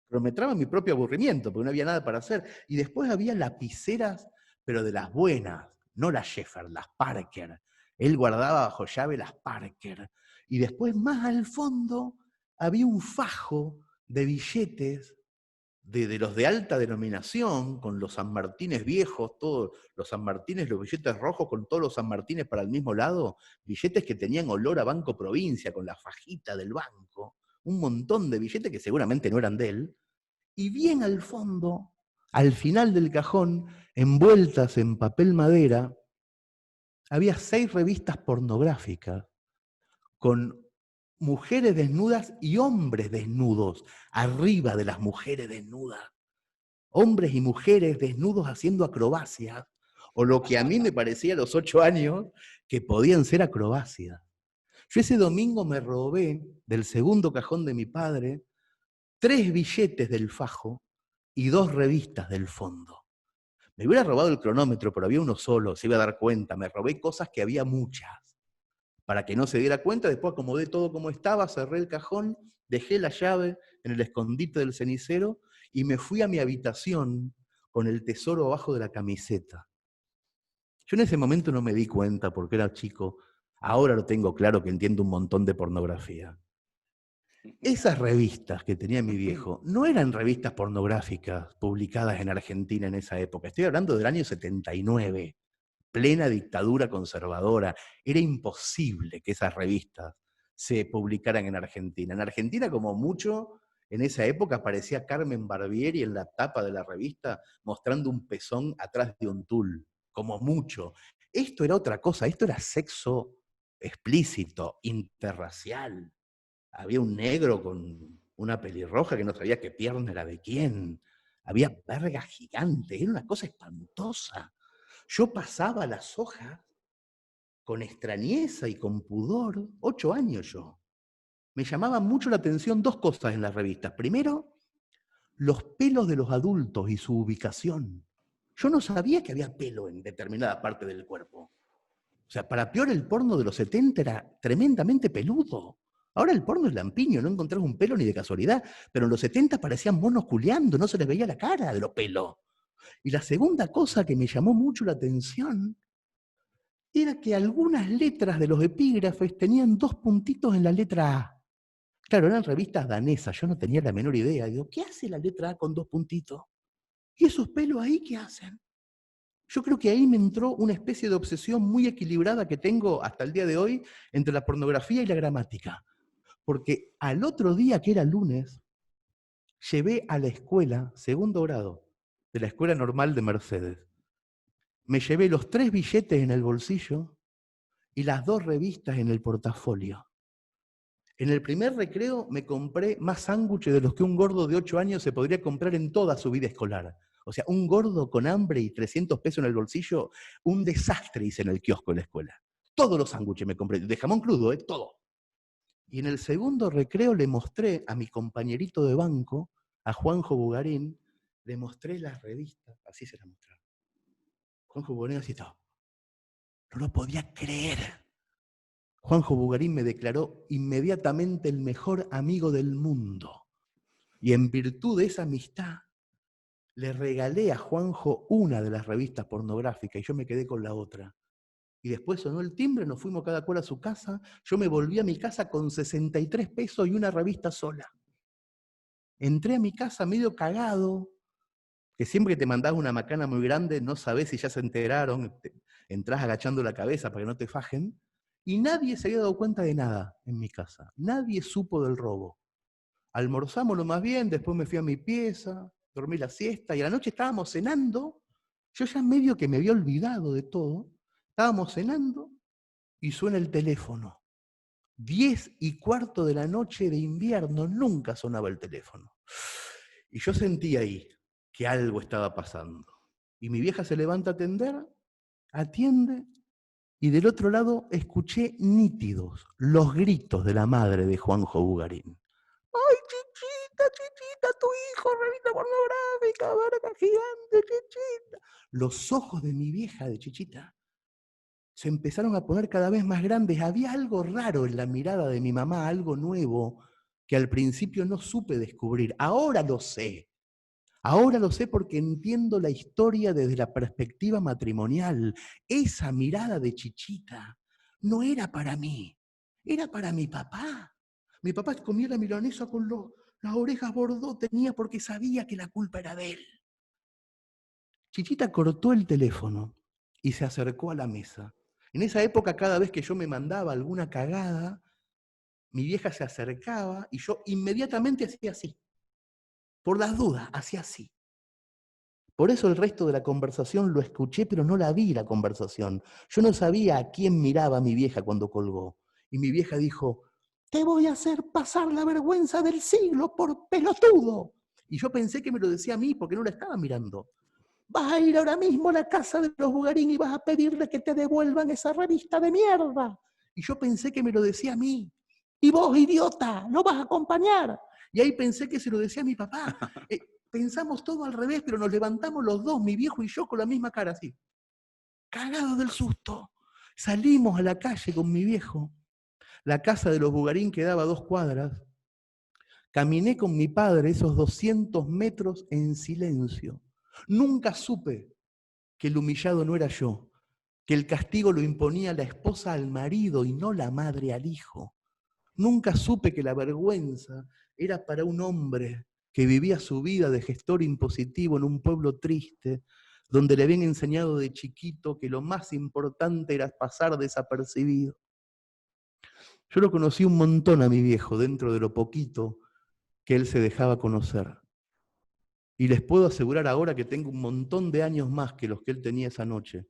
[SPEAKER 9] cronometraba mi propio aburrimiento, porque no había nada para hacer. Y después había lapiceras, pero de las buenas, no las Shepherd, las Parker. Él guardaba bajo llave las Parker. Y después, más al fondo, había un fajo de billetes de los de alta denominación, con los San Martines viejos, todos los San Martines, los billetes rojos con todos los San Martines para el mismo lado, billetes que tenían olor a Banco Provincia, con la fajita del banco, un montón de billetes que seguramente no eran de él, y bien al fondo, al final del cajón, envueltas en papel madera, había 6 revistas pornográficas con mujeres desnudas y hombres desnudos arriba de las mujeres desnudas. Hombres y mujeres desnudos haciendo acrobacias, o lo que a mí me parecía a los 8 años que podían ser acrobacias. Yo ese domingo me robé del segundo cajón de mi padre 3 billetes del fajo y 2 revistas del fondo. Me hubiera robado el cronómetro, pero había uno solo, se iba a dar cuenta. Me robé cosas que había muchas. Para que no se diera cuenta, después acomodé todo como estaba, cerré el cajón, dejé la llave en el escondite del cenicero y me fui a mi habitación con el tesoro abajo de la camiseta. Yo en ese momento no me di cuenta porque era chico. Ahora lo tengo claro que entiendo un montón de pornografía. Esas revistas que tenía mi viejo no eran revistas pornográficas publicadas en Argentina en esa época. Estoy hablando del año 79, plena dictadura conservadora. Era imposible que esas revistas se publicaran en Argentina. En Argentina, como mucho, en esa época aparecía Carmen Barbieri en la tapa de la revista mostrando un pezón atrás de un tul, como mucho. Esto era otra cosa, esto era sexo explícito, interracial. Había un negro con una pelirroja que no sabía qué pierna era de quién. Había vergas gigantes, era una cosa espantosa. Yo pasaba las hojas con extrañeza y con pudor, 8 años yo. Me llamaban mucho la atención 2 cosas en las revistas. Primero, los pelos de los adultos y su ubicación. Yo no sabía que había pelo en determinada parte del cuerpo. O sea, para peor el porno de los 70 era tremendamente peludo. Ahora el porno es lampiño, no encontrás un pelo ni de casualidad, pero en los 70 parecían monos culeando, no se les veía la cara de los pelos. Y la segunda cosa que me llamó mucho la atención era que algunas letras de los epígrafes tenían 2 puntitos en la letra A. Claro, eran revistas danesas, yo no tenía la menor idea. Digo, ¿qué hace la letra A con 2 puntitos? ¿Y esos pelos ahí qué hacen? Yo creo que ahí me entró una especie de obsesión muy equilibrada que tengo hasta el día de hoy entre la pornografía y la gramática. Porque al otro día, que era lunes, llevé a la escuela, 2º grado, de la escuela normal de Mercedes. Me llevé los 3 billetes en el bolsillo y las 2 revistas en el portafolio. En el primer recreo me compré más sándwiches de los que un gordo de 8 años se podría comprar en toda su vida escolar. O sea, un gordo con hambre y 300 pesos en el bolsillo, un desastre hice en el kiosco de la escuela. Todos los sándwiches me compré, de jamón crudo, todo. Y en el segundo recreo le mostré a mi compañerito de banco, a Juanjo Bugarín, le mostré las revistas, así se las mostraba. Juanjo Bugarín así estaba. No lo podía creer. Juanjo Bugarín me declaró inmediatamente el mejor amigo del mundo. Y en virtud de esa amistad, le regalé a Juanjo una de las revistas pornográficas y yo me quedé con la otra. Y después sonó el timbre, nos fuimos cada cual a su casa. Yo me volví a mi casa con 63 pesos y una revista sola. Entré a mi casa medio cagado, que siempre que te mandás una macana muy grande no sabés si ya se enteraron, entrás agachando la cabeza para que no te fajen, y nadie se había dado cuenta de nada en mi casa. Nadie supo del robo. Almorzamos lo más bien, después me fui a mi pieza, dormí la siesta, y a la noche estábamos cenando. Yo ya medio que me había olvidado de todo. Estábamos cenando y suena el teléfono. 10:15 de la noche de invierno, nunca sonaba el teléfono. Y yo sentí ahí que algo estaba pasando. Y mi vieja se levanta a atender, atiende, y del otro lado escuché nítidos los gritos de la madre de Juanjo Bugarín. ¡Ay, Chichita, tu hijo, revista pornográfica, verga gigante, Chichita. Los ojos de mi vieja, de Chichita, se empezaron a poner cada vez más grandes. Había algo raro en la mirada de mi mamá, algo nuevo, que al principio no supe descubrir. Ahora lo sé. Ahora lo sé porque entiendo la historia desde la perspectiva matrimonial. Esa mirada de Chichita no era para mí, era para mi papá. Mi papá comía la milanesa con las orejas bordó, tenía porque sabía que la culpa era de él. Chichita cortó el teléfono y se acercó a la mesa. En esa época, cada vez que yo me mandaba alguna cagada, mi vieja se acercaba y yo inmediatamente hacía así. Por las dudas, hacía así. Por eso el resto de la conversación lo escuché, pero no la vi la conversación. Yo no sabía a quién miraba mi vieja cuando colgó. Y mi vieja dijo, te voy a hacer pasar la vergüenza del siglo por pelotudo. Y yo pensé que me lo decía a mí porque no la estaba mirando. Vas a ir ahora mismo a la casa de los Bugarín y vas a pedirle que te devuelvan esa revista de mierda. Y yo pensé que me lo decía a mí. Y vos, idiota, no vas a acompañar. Y ahí pensé que se lo decía a mi papá. Pensamos todo al revés, pero nos levantamos los dos, mi viejo y yo, con la misma cara, así. Cagados del susto. Salimos a la calle con mi viejo. La casa de los Bugarín quedaba a 2 cuadras. Caminé con mi padre esos 200 metros en silencio. Nunca supe que el humillado no era yo, que el castigo lo imponía la esposa al marido y no la madre al hijo. Nunca supe que la vergüenza era para un hombre que vivía su vida de gestor impositivo en un pueblo triste, donde le habían enseñado de chiquito que lo más importante era pasar desapercibido. Yo lo conocí un montón a mi viejo, dentro de lo poquito que él se dejaba conocer. Y les puedo asegurar ahora que tengo un montón de años más que los que él tenía esa noche,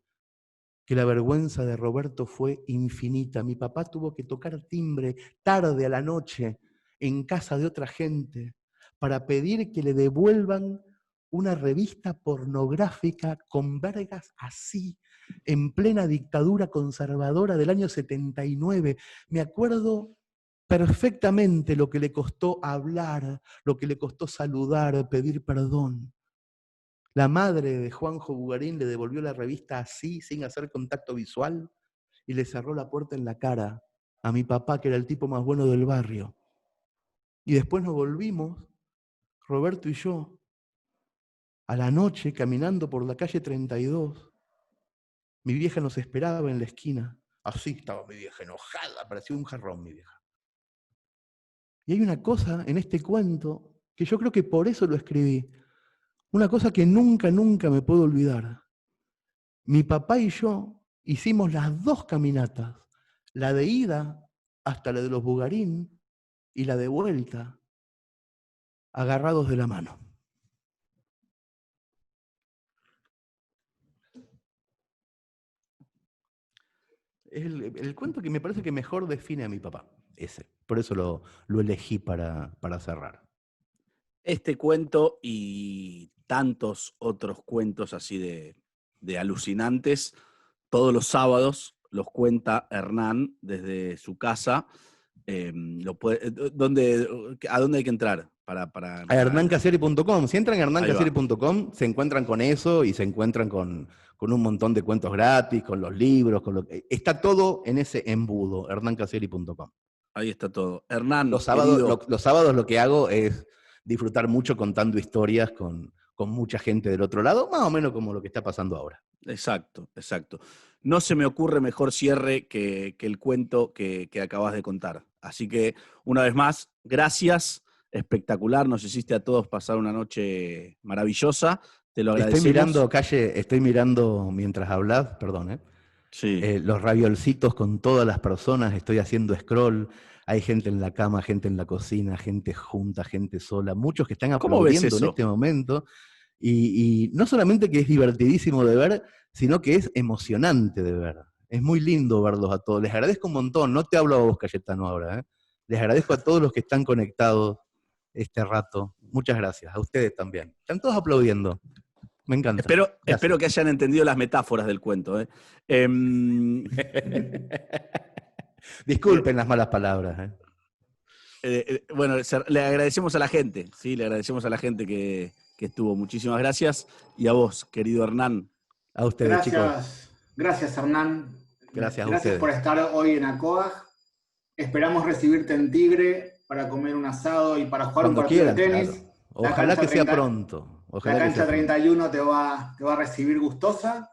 [SPEAKER 9] que la vergüenza de Roberto fue infinita. Mi papá tuvo que tocar timbre tarde a la noche en casa de otra gente para pedir que le devuelvan una revista pornográfica con vergas así, en plena dictadura conservadora del año 79. Me acuerdo perfectamente lo que le costó hablar, lo que le costó saludar, pedir perdón. La madre de Juanjo Bugarín le devolvió la revista así, sin hacer contacto visual, y le cerró la puerta en la cara a mi papá, que era el tipo más bueno del barrio. Y después nos volvimos, Roberto y yo, a la noche, caminando por la calle 32. Mi vieja nos esperaba en la esquina. Así estaba mi vieja, enojada, parecía un jarrón mi vieja. Y hay una cosa en este cuento que yo creo que por eso lo escribí. Una cosa que nunca, nunca me puedo olvidar. Mi papá y yo hicimos las 2 caminatas. La de ida hasta la de los Bugarín y la de vuelta, agarrados de la mano. Es el cuento que me parece que mejor define a mi papá, ese. Por eso lo elegí para cerrar.
[SPEAKER 8] Este cuento y tantos otros cuentos así de alucinantes, todos los sábados los cuenta Hernán desde su casa. ¿A dónde hay que entrar?
[SPEAKER 9] A hernancasieri.com. Si entran a hernancasieri.com, se encuentran con eso y se encuentran con un montón de cuentos gratis, con los libros, está todo en ese embudo, hernancasieri.com.
[SPEAKER 8] Ahí está todo. Hernán,
[SPEAKER 9] los sábados lo que hago es disfrutar mucho contando historias con mucha gente del otro lado, más o menos como lo que está pasando ahora.
[SPEAKER 8] Exacto, exacto. No se me ocurre mejor cierre que el cuento que acabas de contar. Así que, una vez más, gracias. Espectacular, nos hiciste a todos pasar una noche maravillosa. Te lo agradecemos.
[SPEAKER 9] Estoy mirando mientras hablas, perdón,
[SPEAKER 8] Sí.
[SPEAKER 9] Los raviolcitos con todas las personas, estoy haciendo scroll. Hay gente en la cama, gente en la cocina, gente junta, gente sola, muchos que están aplaudiendo en este momento. Y no solamente que es divertidísimo de ver, sino que es emocionante de ver. Es muy lindo verlos a todos. Les agradezco un montón. No te hablo a vos, Cayetano, ahora. Les agradezco a todos los que están conectados este rato. Muchas gracias. A ustedes también. Están todos aplaudiendo. Me encanta.
[SPEAKER 8] Espero que hayan entendido las metáforas del cuento.
[SPEAKER 9] Disculpen las malas palabras.
[SPEAKER 8] Bueno, le agradecemos a la gente, ¿sí? Le agradecemos a la gente que estuvo. Muchísimas gracias. Y a vos, querido Hernán.
[SPEAKER 9] A ustedes, chicos.
[SPEAKER 2] Gracias, Hernán.
[SPEAKER 9] Gracias a
[SPEAKER 2] Gracias
[SPEAKER 9] ustedes.
[SPEAKER 2] por estar hoy en ACOAG. Esperamos recibirte en Tigre para comer un asado y para jugar
[SPEAKER 9] Cuando
[SPEAKER 2] un partido
[SPEAKER 9] quieran,
[SPEAKER 2] de tenis.
[SPEAKER 9] claro. Ojalá que sea pronto. Ojalá
[SPEAKER 2] La
[SPEAKER 9] que sea
[SPEAKER 2] cancha
[SPEAKER 9] pronto.
[SPEAKER 2] 31 te va a recibir gustosa.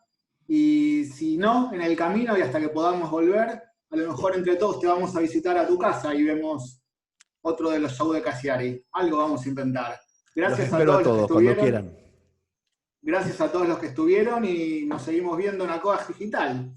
[SPEAKER 2] Y si no, en el camino y hasta que podamos volver, a lo mejor entre todos te vamos a visitar a tu casa y vemos otro de los shows de Cassiari. Algo vamos a inventar. Gracias a todos los que
[SPEAKER 9] cuando
[SPEAKER 2] estuvieron.
[SPEAKER 9] quieran.
[SPEAKER 2] Gracias a todos los que estuvieron y nos seguimos viendo en ACOAG Digital.